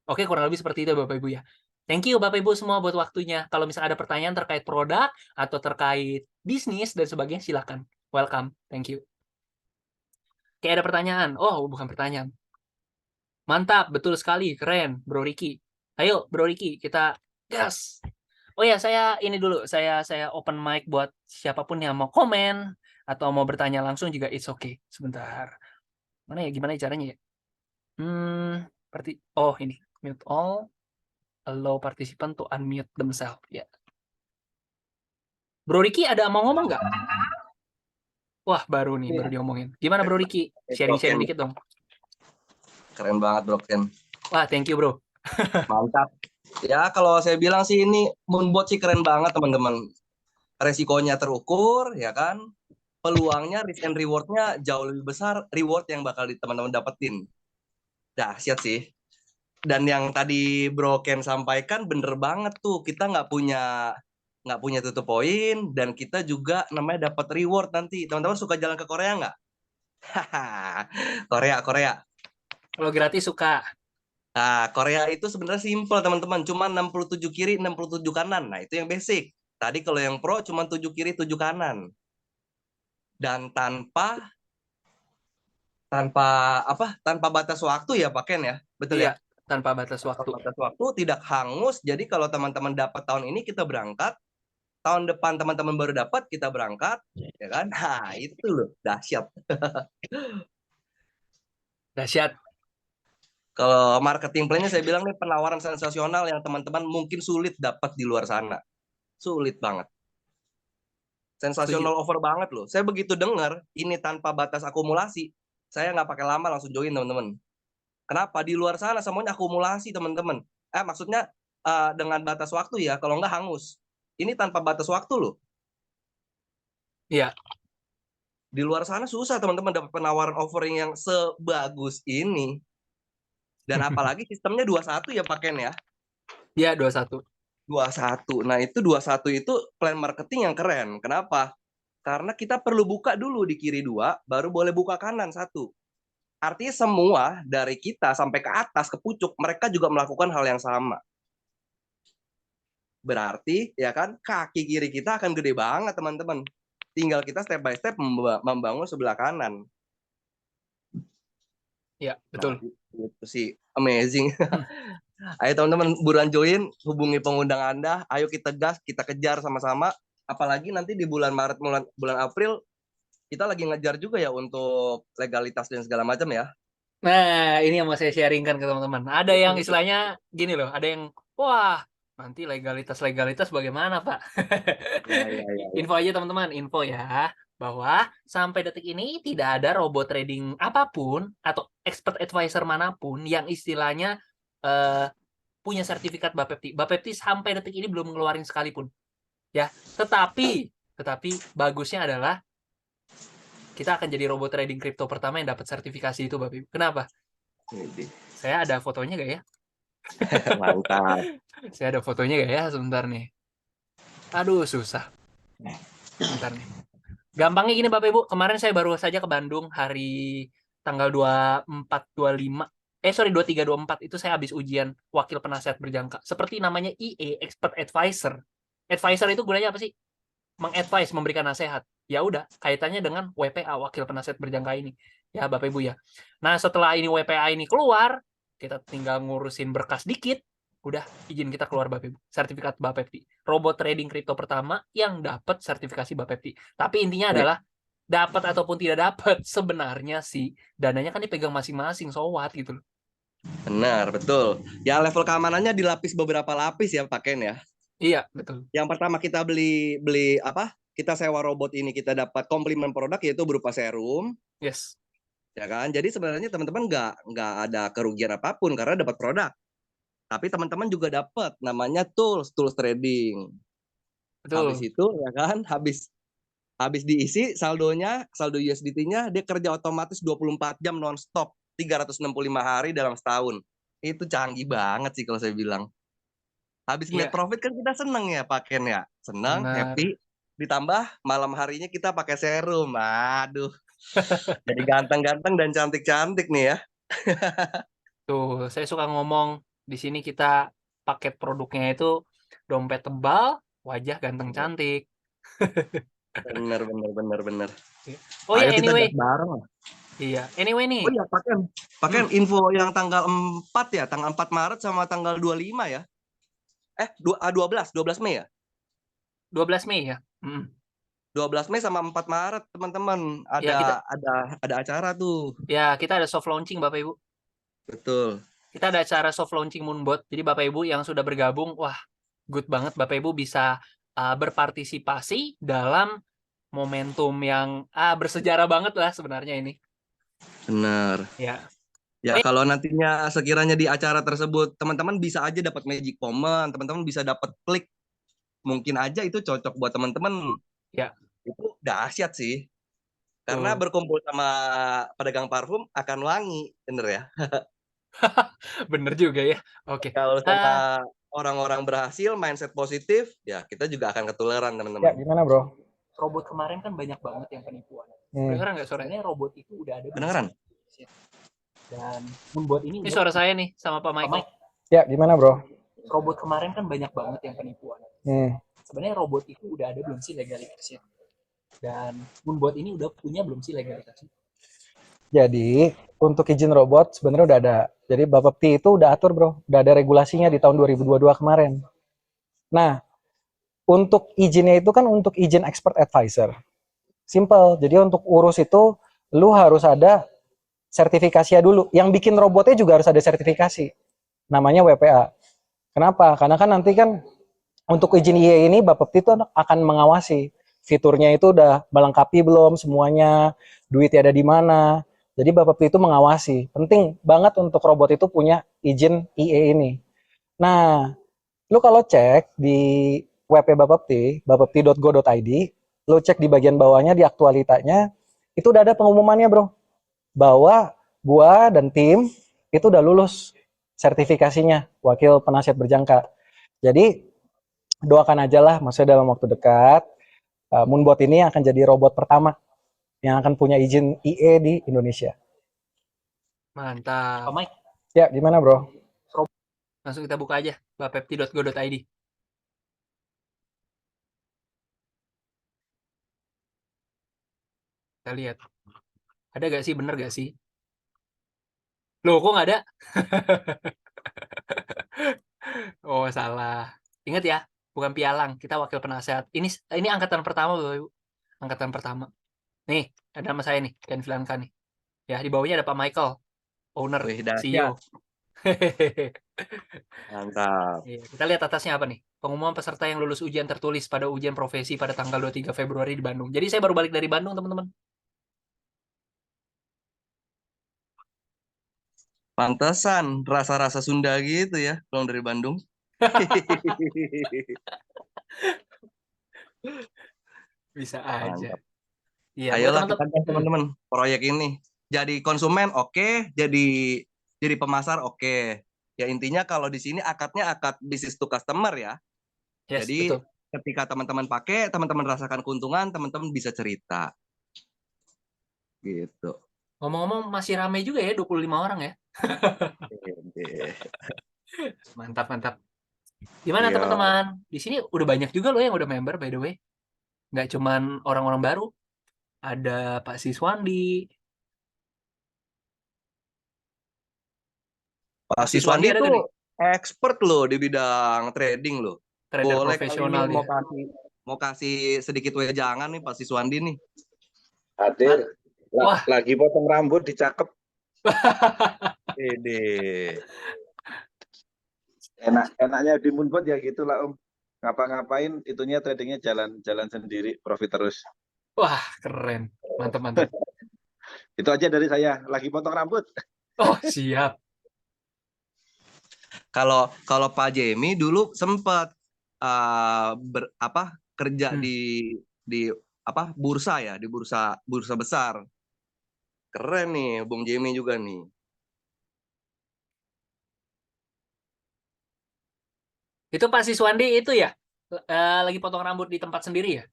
Oke, kurang lebih seperti itu Bapak Ibu ya. Thank you Bapak Ibu semua buat waktunya. Kalau misalnya ada pertanyaan terkait produk atau terkait bisnis dan sebagainya, silakan. Welcome. Thank you. Kayak ada pertanyaan. Oh, bukan pertanyaan. Mantap, betul sekali. Keren, Bro Ricky. Ayo, Bro Ricky, kita gas. Oh ya, saya ini dulu. Saya open mic buat siapapun yang mau komen atau mau bertanya langsung juga it's okay. Sebentar. Mana ya, gimana caranya ya? Oh, ini. Mute all. Allow participant to unmute themselves. Ya. Bro Ricky ada mau ngomong nggak? Wah, baru nih, baru diomongin. Gimana Bro Ricky? Sharing-sharing dikit dong. Keren banget Bro Ken. Wah, thank you Bro. Mantap. Ya, kalau saya bilang sih ini Moonbot sih keren banget teman-teman. Resikonya terukur, ya kan? Peluangnya, risk and reward-nya jauh lebih besar, reward yang bakal teman-teman dapetin. Dahsyat sih. Dan yang tadi Bro Ken sampaikan bener banget tuh, kita nggak punya tutup poin, dan kita juga namanya dapat reward nanti. Teman-teman suka jalan ke Korea nggak? Korea. Kalau gratis suka. Nah, Korea itu sebenarnya simple teman-teman, cuma 67 kiri, 67 kanan. Nah, itu yang basic. Tadi kalau yang pro cuma 7 kiri, 7 kanan. Dan tanpa batas waktu ya Pak Ken ya. Betul Iya, ya? tanpa batas waktu. Tanpa batas waktu, tidak hangus. Jadi kalau teman-teman dapat tahun ini kita berangkat, tahun depan teman-teman baru dapat kita berangkat, ya kan? Nah, itu loh, dahsyat. Dahsyat. Kalau marketing plan-nya saya bilang nih penawaran sensasional yang teman-teman mungkin sulit dapat di luar sana. Sulit banget. Sensasional offer banget loh. Saya begitu dengar ini tanpa batas akumulasi, saya nggak pakai lama langsung join teman-teman. Kenapa? Di luar sana semuanya akumulasi teman-teman. Maksudnya dengan batas waktu ya, kalau nggak hangus. Ini tanpa batas waktu loh. Iya. Di luar sana susah teman-teman dapat penawaran offering yang sebagus ini. Dan apalagi sistemnya 21 ya Pak Ken ya. Iya, 21. 21. Nah, itu 21 itu plan marketing yang keren. Kenapa? Karena kita perlu buka dulu di kiri 2, baru boleh buka kanan 1. Artinya semua dari kita sampai ke atas, ke pucuk, mereka juga melakukan hal yang sama. Berarti, ya kan, kaki kiri kita akan gede banget, teman-teman. Tinggal kita step by step membangun sebelah kanan. Iya, Nah, betul. itu sih amazing. Hmm. Ayo teman-teman, buruan join, hubungi pengundang Anda. Ayo kita gas, kita kejar sama-sama. Apalagi nanti di bulan Maret, bulan April, kita lagi ngejar juga ya untuk legalitas dan segala macam ya. Nah, ini yang mau saya sharingkan ke teman-teman. Ada yang istilahnya gini loh, ada yang wah, nanti legalitas bagaimana, Pak? Ya, ya, ya, ya. Info aja teman-teman, info ya, bahwa sampai detik ini tidak ada robot trading apapun atau expert advisor manapun yang istilahnya eh, punya sertifikat Bapepti. Bapepti sampai detik ini belum ngeluarin sekalipun. Ya, tetapi bagusnya adalah kita akan jadi robot trading kripto pertama yang dapat sertifikasi itu, Bapak Ibu. Kenapa? Saya ada fotonya gak ya? Mantap. Saya ada fotonya gak ya? Sebentar nih. Aduh, susah. Sebentar nih. Gampangnya gini Bapak Ibu, kemarin saya baru saja ke Bandung hari tanggal 24, 25. Sorry, 23, 24 itu saya habis ujian wakil penasihat berjangka. Seperti namanya IE, Expert Advisor. Advisor itu gunanya apa sih? Mengadvise, memberikan nasihat. Ya udah, kaitannya dengan WPA, wakil penasihat berjangka ini. Ya Bapak Ibu ya. Nah, setelah ini WPA ini keluar, kita tinggal ngurusin berkas dikit, udah izin kita keluar Bapak Ibu. Sertifikat Bapepti. Robot trading kripto pertama yang dapat sertifikasi Bapepti. Tapi intinya adalah dapat ataupun tidak dapat, sebenarnya sih dananya kan dipegang masing-masing, so what gitu loh. Benar, betul. Ya level keamanannya dilapis beberapa lapis ya Pak Ken ya. Iya, betul. Yang pertama kita beli apa? Kita sewa robot ini kita dapat komplimen produk yaitu berupa serum. Yes. Ya kan? Jadi sebenarnya teman-teman nggak ada kerugian apapun karena dapat produk. Tapi teman-teman juga dapat namanya tools trading. Habis Betul. itu ya kan, habis diisi saldo USDT-nya dia kerja otomatis 24 jam nonstop, 365 hari dalam setahun. Itu canggih banget sih kalau saya bilang. Habis Iya, ngeliat profit kan kita seneng ya Pak Ken ya. Seneng, benar. happy. Ditambah malam harinya kita pakai serum. Aduh, jadi ganteng-ganteng dan cantik-cantik nih ya. Tuh, saya suka ngomong di sini kita paket produknya itu dompet tebal, wajah ganteng cantik. Bener, bener, bener, bener. Oh ya, Ayo kita gas anyway. bareng lah. Iya, anyway nih. Oh iya Pak Ken, info yang tanggal 4 ya, tanggal 4 Maret sama tanggal 25 ya. 12 Mei ya. 12 Mei ya. 12 Mei sama 4 Maret teman-teman Ya kita ada acara tuh. kita ada soft launching Bapak Ibu. Betul. Kita ada acara soft launching Moonbot. Jadi Bapak Ibu yang sudah bergabung, wah, good banget Bapak Ibu bisa berpartisipasi dalam momentum yang bersejarah banget lah sebenarnya ini. Benar. Ya. Ya kalau nantinya sekiranya di acara tersebut teman-teman bisa aja dapat magic moment, teman-teman bisa dapat klik. Mungkin aja itu cocok buat teman-teman. Ya. Itu dahsyat sih. Karena Tuh. berkumpul sama pedagang parfum akan wangi, bener ya. Bener juga ya. Oke. Kalau sama orang-orang berhasil, mindset positif, ya kita juga akan ketularan Ya, teman-teman. gimana bro? Robot kemarin kan banyak banget yang penipuan. Hmm. Kedengeran nggak suaranya? Robot itu udah ada. Kedengeran? Dan Moonbot ini suara saya nih sama Pak Mike. Ya, gimana bro? Robot kemarin kan banyak banget yang penipuan. Sebenarnya robot itu udah ada belum sih legalitasnya? Dan Moonbot ini udah punya belum sih legalitasnya? Jadi untuk izin robot sebenarnya udah ada. Jadi Bapepti itu udah atur bro, udah ada regulasinya di tahun 2022 kemarin. Nah, untuk izinnya itu kan untuk izin expert advisor. Simple. Jadi untuk urus itu lu harus ada sertifikasinya dulu. Yang bikin robotnya juga harus ada sertifikasi. Namanya WPA. Kenapa? Karena kan nanti kan untuk izin IE ini Bapepti itu akan mengawasi fiturnya itu udah melengkapi belum semuanya, duitnya ada di mana. Jadi Bapepti itu mengawasi. Penting banget untuk robot itu punya izin IE ini. Nah, lu kalau cek di web Bapepti, bapepti.go.id, lu cek di bagian bawahnya di aktualitanya, itu udah ada pengumumannya bro. Bahwa gua dan tim itu udah lulus sertifikasinya wakil penasihat berjangka. Jadi doakan aja lah, maksudnya dalam waktu dekat Moonbot ini akan jadi robot pertama yang akan punya izin IE di Indonesia. Mantap. Pak Mike, Ya, gimana bro? Langsung kita buka aja bapepti.go.id. Kita lihat. Ada gak sih? Bener gak sih? Loh, kok nggak ada? Oh, salah. Ingat ya, bukan pialang. Kita wakil penasehat. Ini angkatan pertama, Bapak Ibu. Angkatan pertama. Nih, ada nama saya nih, Ken Filanka nih. Ya, di bawahnya ada Pak Michael, owner, wih, CEO. dahsyat. Mantap. Iya, kita lihat atasnya apa nih? Pengumuman peserta yang lulus ujian tertulis pada ujian profesi pada tanggal 23 Februari di Bandung. Jadi saya baru balik dari Bandung, teman-teman. Pantesan rasa-rasa Sunda gitu ya, pulang dari Bandung. Bisa aja. Mantap. Iya, buat Ayolah kita teman-teman. gas teman-teman proyek ini. Jadi konsumen oke, jadi pemasar oke. Ya intinya kalau di sini akadnya akad business to customer ya. Yes, Jadi betul. ketika teman-teman pakai, teman-teman rasakan keuntungan, teman-teman bisa cerita. Gitu. Ngomong-ngomong masih ramai juga ya, 25 orang ya. Oke. Mantap, mantap. Gimana Iya. teman-teman? Di sini udah banyak juga loh yang udah member by the way. Nggak cuman orang-orang baru. Ada Pak Siswandi. Pak Siswandi Siswandi ada itu nggak nih? expert loh di bidang trading loh. Trader Boleh kali ini profesional dia. mau kasih sedikit wejangan nih Pak Siswandi nih. Hadir. Wah. Lagi potong rambut dicakep. Ede. Enaknya di Moonbot ya gitulah Om. Ngapa-ngapain itunya tradingnya jalan sendiri, profit terus. Wah, keren. Mantap, mantap. Itu aja dari saya. Lagi potong rambut. Oh, siap. Kalau Pak Jamie dulu sempat kerja di bursa ya, di bursa besar. Keren nih Bung Jamie juga nih. Itu Pak Siswandi itu ya? Lagi potong rambut di tempat sendiri ya?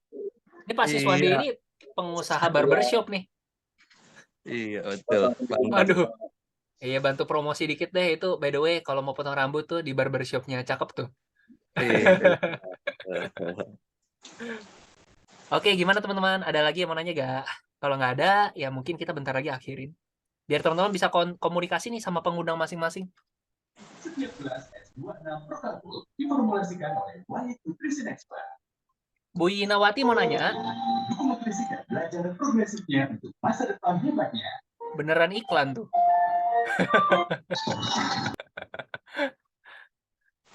Ini Pak Siswandi Iya. ini pengusaha barbershop nih. Iya, betul. Aduh. Iya, bantu promosi dikit deh itu. By the way, kalau mau potong rambut tuh di barbershopnya cakep tuh. Oke, gimana teman-teman? Ada lagi yang mau nanya gak? Kalau nggak ada, ya mungkin kita bentar lagi akhirin. Biar teman-teman bisa komunikasi nih sama pengundang masing-masing. Setiap kelas S26 Prokalkul diformulasikan oleh Wahid Nutrition Expert. Bu Yinawati mau nanya. Dikompresikan belajar progresifnya untuk masa depan hebatnya. Beneran iklan tuh.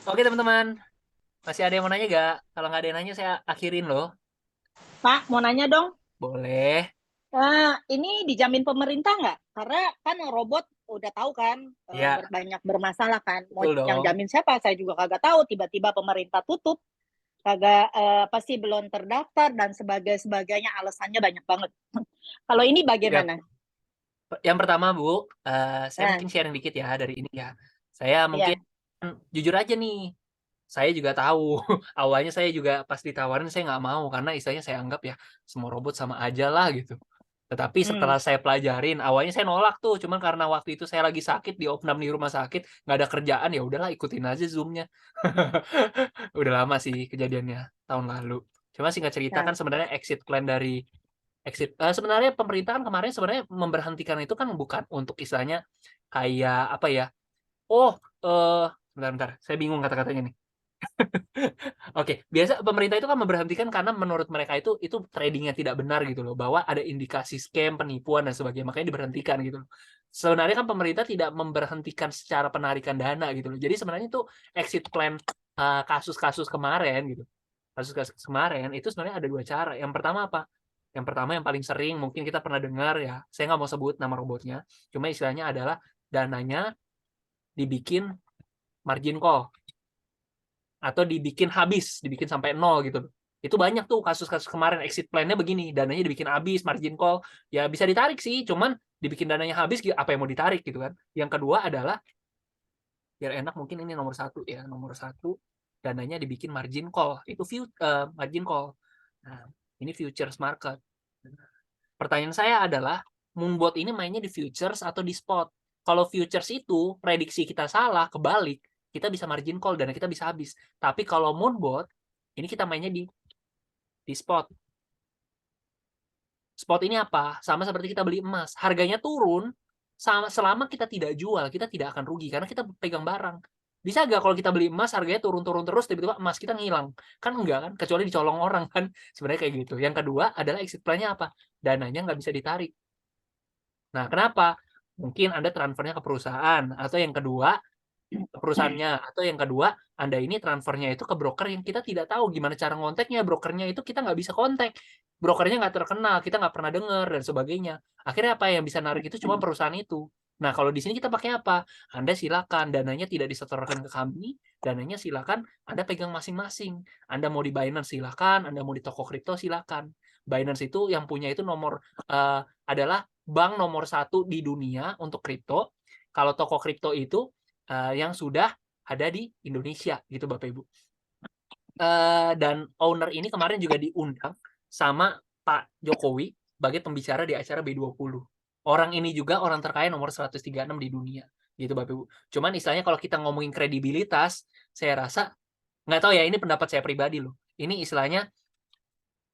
Oke teman-teman. Masih ada yang mau nanya gak? Kalau nggak ada yang nanya, saya akhirin loh. Pak, mau nanya dong. Boleh. Ini dijamin pemerintah nggak? Karena kan robot udah tahu kan Ya. banyak bermasalah kan. Mau Betul yang dong. jamin siapa? Saya juga kagak tahu. Tiba-tiba pemerintah tutup, kagak pasti belum terdaftar dan sebagainya. Alasannya banyak banget. Kalau ini bagaimana? Yang pertama Bu, saya mungkin sharing dikit ya dari ini ya. Saya mungkin jujur aja nih. Saya juga tahu. Awalnya saya juga pas ditawarin saya nggak mau karena istilahnya saya anggap ya semua robot sama aja lah gitu. Tetapi setelah saya pelajarin, awalnya saya nolak tuh, cuman karena waktu itu saya lagi sakit di opnam di rumah sakit, nggak ada kerjaan, ya udahlah ikutin aja Zoom-nya. Udah lama sih kejadiannya, tahun lalu. Cuma singkat cerita kan sebenarnya exit plan dari sebenarnya pemerintah kan kemarin sebenarnya memberhentikan itu kan bukan untuk istilahnya kayak apa ya? Bentar, saya bingung kata-katanya nih. Oke, biasa pemerintah itu kan memberhentikan karena menurut mereka itu tradingnya tidak benar gitu loh, bahwa ada indikasi scam, penipuan dan sebagainya, makanya diberhentikan gitu loh. Sebenarnya kan pemerintah tidak memberhentikan secara penarikan dana gitu loh. Jadi sebenarnya itu exit plan kasus-kasus kemarin gitu. Kasus-kasus kemarin itu sebenarnya ada dua cara. Yang pertama apa? Yang pertama yang paling sering mungkin kita pernah dengar ya, saya nggak mau sebut nama robotnya, cuma istilahnya adalah dananya dibikin margin call atau dibikin habis, dibikin sampai 0 gitu. Itu banyak tuh kasus-kasus kemarin exit plan-nya begini, dananya dibikin habis, margin call, ya bisa ditarik sih, cuman dibikin dananya habis, apa yang mau ditarik gitu kan. Yang kedua adalah, biar enak mungkin ini nomor 1 ya, nomor 1 dananya dibikin margin call, itu margin call. Nah, ini futures market. Pertanyaan saya adalah, Moonbot ini mainnya di futures atau di spot? Kalau futures itu prediksi kita salah, kebalik, kita bisa margin call, dana kita bisa habis. Tapi kalau Moonbot, ini kita mainnya di spot. Spot ini apa? Sama seperti kita beli emas. Harganya turun, selama kita tidak jual, kita tidak akan rugi, karena kita pegang barang. Bisa nggak kalau kita beli emas, harganya turun-turun terus, tiba-tiba emas kita ngilang? Kan enggak kan? Kecuali dicolong orang kan? Sebenarnya kayak gitu. Yang kedua adalah exit plan-nya apa? Dananya nggak bisa ditarik. Nah, kenapa? Mungkin Anda transfernya ke perusahaan, atau yang kedua, perusahaannya, atau yang kedua, Anda ini transfernya itu ke broker yang kita tidak tahu gimana cara ngonteknya, brokernya itu kita nggak bisa kontak, brokernya nggak terkenal, kita nggak pernah dengar, dan sebagainya. Akhirnya apa yang bisa narik itu cuma perusahaan itu. Nah, kalau di sini kita pakai apa? Anda silakan, dananya tidak disetorkan ke kami, dananya silakan Anda pegang masing-masing. Anda mau di Binance silakan, Anda mau di toko kripto silakan. Binance itu yang punya itu adalah bank nomor 1 di dunia untuk kripto. Kalau toko kripto itu yang sudah ada di Indonesia gitu Bapak Ibu. Dan owner ini kemarin juga diundang sama Pak Jokowi sebagai pembicara di acara B20. Orang ini juga orang terkaya nomor 136 di dunia gitu Bapak Ibu. Cuman istilahnya kalau kita ngomongin kredibilitas, saya rasa nggak tahu ya, ini pendapat saya pribadi loh. Ini istilahnya,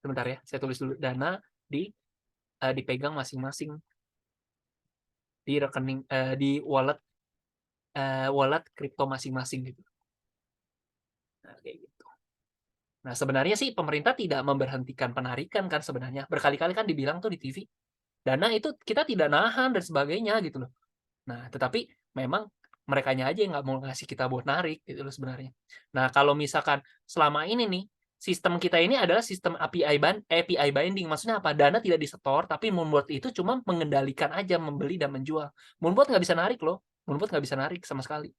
sebentar ya, saya tulis dulu, dana dipegang masing-masing di rekening di wallet kripto masing-masing gitu. Nah, kayak gitu. Nah, sebenarnya sih pemerintah tidak memberhentikan penarikan kan sebenarnya. Berkali-kali kan dibilang tuh di TV. Dana itu kita tidak nahan dan sebagainya gitu loh. Nah, tetapi memang merekanya aja yang nggak mau ngasih kita buat narik gitu loh sebenarnya. Nah, kalau misalkan selama ini nih, sistem kita ini adalah sistem API binding. Maksudnya apa? Dana tidak disetor, tapi Moonbot itu cuma mengendalikan aja, membeli dan menjual. Moonbot nggak bisa narik loh. Moonbot nggak bisa narik sama sekali.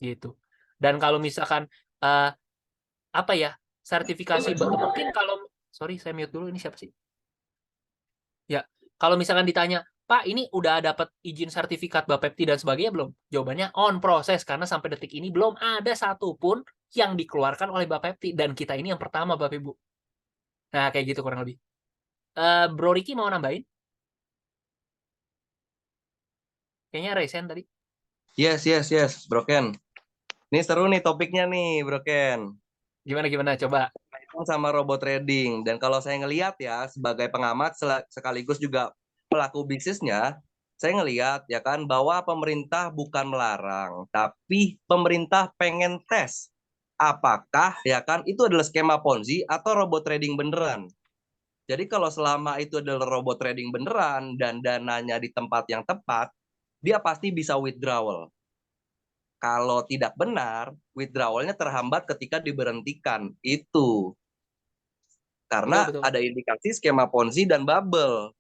Gitu. Dan kalau misalkan apa ya, sertifikasi, mungkin kalau, sorry saya mute dulu, ini siapa sih? Ya, kalau misalkan ditanya, Pak, ini udah dapat izin sertifikat Bapepti dan sebagainya belum? Jawabannya on proses, karena sampai detik ini belum ada satupun yang dikeluarkan oleh Bapepti, dan kita ini yang pertama Bapak Ibu. Nah, kayak gitu kurang lebih. Bro Ricky mau nambahin? Kayaknya resen tadi. Yes, Bro Ken. Ini seru nih topiknya nih, Bro Ken. Gimana, coba. Sama robot trading. Dan kalau saya ngelihat ya, sebagai pengamat sekaligus juga pelaku bisnisnya, saya ngelihat ya kan bahwa pemerintah bukan melarang, tapi pemerintah pengen tes apakah ya kan itu adalah skema Ponzi atau robot trading beneran. Jadi kalau selama itu adalah robot trading beneran dan dananya di tempat yang tepat, dia pasti bisa withdrawal. Kalau tidak benar, withdrawalnya terhambat ketika diberhentikan. Itu karena Betul. ada indikasi skema Ponzi dan bubble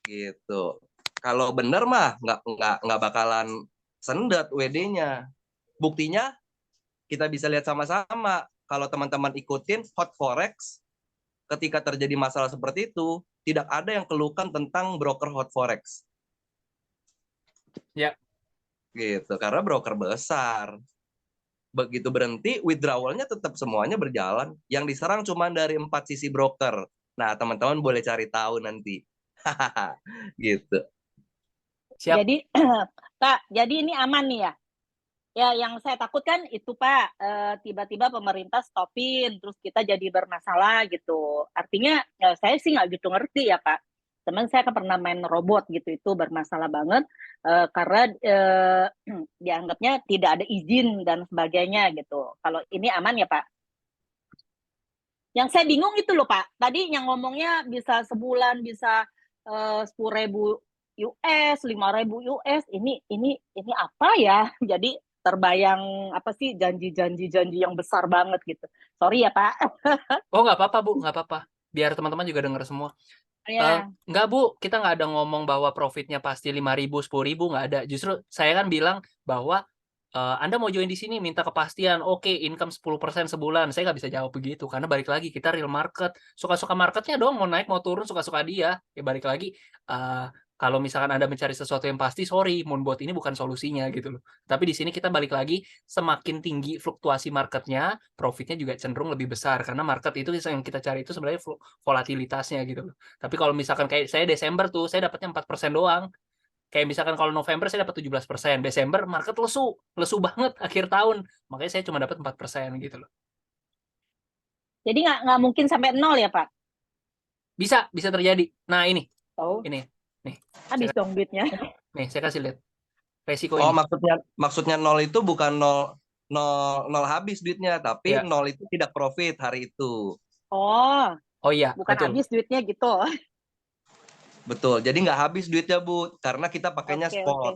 gitu. Kalau benar mah nggak bakalan sendet WD-nya. Buktinya kita bisa lihat sama-sama. Kalau teman-teman ikutin hot forex, ketika terjadi masalah seperti itu, tidak ada yang keluhkan tentang broker hot forex. Ya. Gitu, karena broker besar. Begitu berhenti, withdrawalnya tetap semuanya berjalan. Yang diserang cuma dari 4 sisi broker. Nah, teman-teman boleh cari tahu nanti. Gitu. Siap. Jadi, Pak, jadi ini aman nih ya? Ya, yang saya takutkan itu Pak, tiba-tiba pemerintah stopin, terus kita jadi bermasalah gitu. Artinya, ya, saya sih nggak gitu ngerti ya Pak. Teman saya kan pernah main robot gitu, itu bermasalah banget karena dianggapnya tidak ada izin dan sebagainya gitu. Kalau ini aman ya Pak? Yang saya bingung itu loh Pak, tadi yang ngomongnya bisa sebulan bisa 10.000 US, 5.000 US, ini apa ya? Jadi terbayang apa sih janji yang besar banget gitu. Sorry ya Pak. Oh, nggak apa-apa Bu, nggak apa-apa. Biar teman-teman juga dengar semua. Ya. Nggak Bu, kita nggak ada ngomong bahwa profitnya pasti 5.000, 10.000, nggak ada. Justru saya kan bilang bahwa Anda mau join di sini minta kepastian, oke, income 10% sebulan. Saya nggak bisa jawab begitu, karena balik lagi kita real market. Suka-suka marketnya dong, mau naik mau turun suka-suka dia. Ya balik lagi, Kalau misalkan Anda mencari sesuatu yang pasti, sorry, Moonbot ini bukan solusinya gitu loh. Tapi di sini kita balik lagi, semakin tinggi fluktuasi marketnya, profitnya juga cenderung lebih besar. Karena market itu yang kita cari itu sebenarnya volatilitasnya gitu loh. Tapi kalau misalkan kayak saya Desember tuh, saya dapatnya 4% doang. Kayak misalkan kalau November saya dapat 17%, Desember market lesu banget akhir tahun. Makanya saya cuma dapat 4% gitu loh. Jadi nggak mungkin sampai 0 ya, Pak? Bisa terjadi. Nah, ini. Oh, Ini. Nih. habis dong duitnya. Nih, saya kasih lihat. Resiko Oh, ini. maksudnya 0 itu bukan 0 habis duitnya, tapi Ya. 0 itu tidak profit hari itu. Oh iya, bukan betul. habis duitnya gitu. Betul. Jadi nggak habis duitnya, Bu, karena kita pakainya Oke, spot.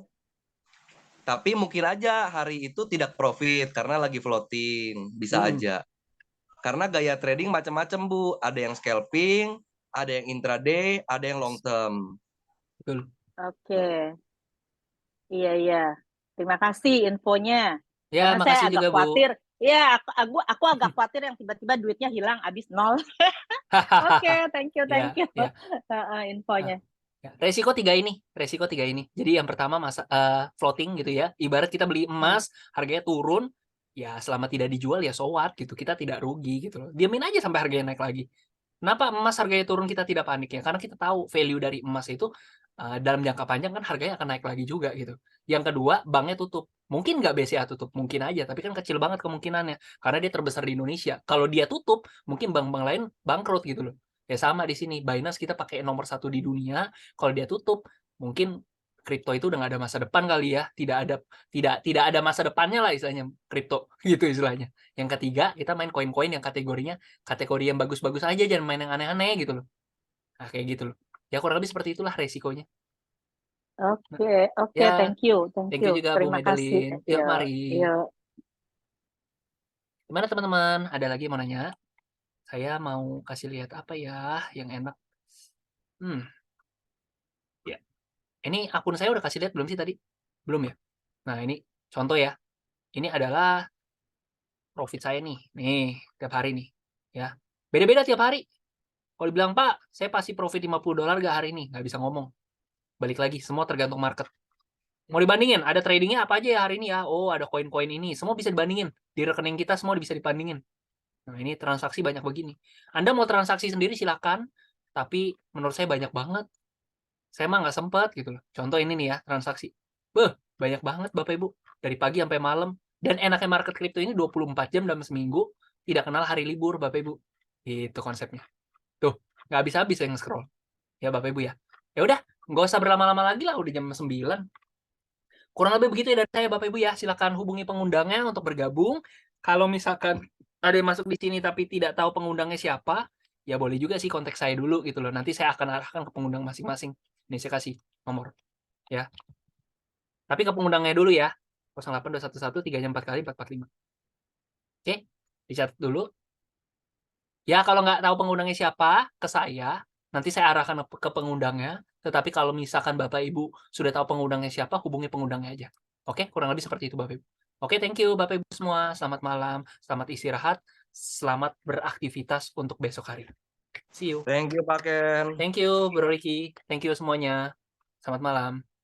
Tapi mungkin aja hari itu tidak profit karena lagi floating, bisa aja. Karena gaya trading macam-macam, Bu. Ada yang scalping, ada yang intraday, ada yang long term. Betul. Oke. Iya. Terima kasih infonya. Ya, Karena saya makasih agak juga, Bu. khawatir. Ya, aku agak khawatir yang tiba-tiba duitnya hilang habis 0. Oke, thank you Ya. infonya. Ya, resiko tiga ini. Jadi yang pertama floating gitu ya. Ibarat kita beli emas, harganya turun, ya selama tidak dijual ya so what gitu. Kita tidak rugi gitu loh. Diamin aja sampai harganya naik lagi. Kenapa emas harganya turun kita tidak panik ya? Karena kita tahu value dari emas itu dalam jangka panjang kan harganya akan naik lagi juga gitu. Yang kedua, banknya tutup. Mungkin nggak BCA tutup, mungkin aja. Tapi kan kecil banget kemungkinannya. Karena dia terbesar di Indonesia. Kalau dia tutup, mungkin bank-bank lain bangkrut gitu loh. Ya sama di sini, Binance kita pakai nomor 1 di dunia. Kalau dia tutup, mungkin kripto itu udah nggak ada masa depan kali ya. Tidak ada masa depannya lah istilahnya kripto gitu istilahnya. Yang ketiga, kita main koin-koin yang kategori yang bagus-bagus aja, jangan main yang aneh-aneh gitu loh. Nah, kayak gitu loh. Ya kurang lebih seperti itulah resikonya. Oke, Ya, thank you. thank you juga Bu Terima kasih. Madeline. Yuk, mari. Yuk. Gimana teman-teman? Ada lagi mau nanya? Saya mau kasih lihat apa ya yang enak. Ya. Ini akun saya udah kasih lihat belum sih tadi? Belum ya? Nah, ini contoh ya. Ini adalah profit saya nih. Nih, tiap hari nih. Ya. Beda-beda tiap hari. Kalau dibilang, Pak, saya pasti profit $50 gak hari ini? Nggak bisa ngomong. Balik lagi, semua tergantung market. Mau dibandingin, ada tradingnya apa aja ya hari ini ya? Oh, ada koin-koin ini. Semua bisa dibandingin. Di rekening kita semua bisa dibandingin. Nah, ini transaksi banyak begini. Anda mau transaksi sendiri silakan, tapi menurut saya banyak banget. Saya mah nggak sempat gitu loh. Contoh ini nih ya, transaksi. Banyak banget Bapak Ibu. Dari pagi sampai malam. Dan enaknya market crypto ini 24 jam dalam seminggu, tidak kenal hari libur Bapak Ibu. Itu konsepnya. Tuh, nggak habis-habis yang scroll. Ya Bapak Ibu ya. Ya udah, nggak usah berlama-lama lagi lah, udah jam 9. Kurang lebih begitu ya dari saya Bapak Ibu ya. Silakan hubungi pengundangnya untuk bergabung. Kalau misalkan ada yang masuk di sini tapi tidak tahu pengundangnya siapa, ya boleh juga sih kontak saya dulu gitu loh. Nanti saya akan arahkan ke pengundang masing-masing. Ini saya kasih nomor ya. Tapi ke pengundangnya dulu ya. 08211 3-nya 4 kali 445. Oke, dicatat dulu. Ya kalau nggak tahu pengundangnya siapa, ke saya. Nanti saya arahkan ke pengundangnya. Tetapi kalau misalkan Bapak Ibu sudah tahu pengundangnya siapa, hubungi pengundangnya aja. Oke, kurang lebih seperti itu Bapak Ibu. Oke, thank you Bapak Ibu semua. Selamat malam, selamat istirahat, selamat beraktivitas untuk besok hari. See you. Thank you, Pak Ken. Thank you Bro Ricky. Thank you semuanya. Selamat malam.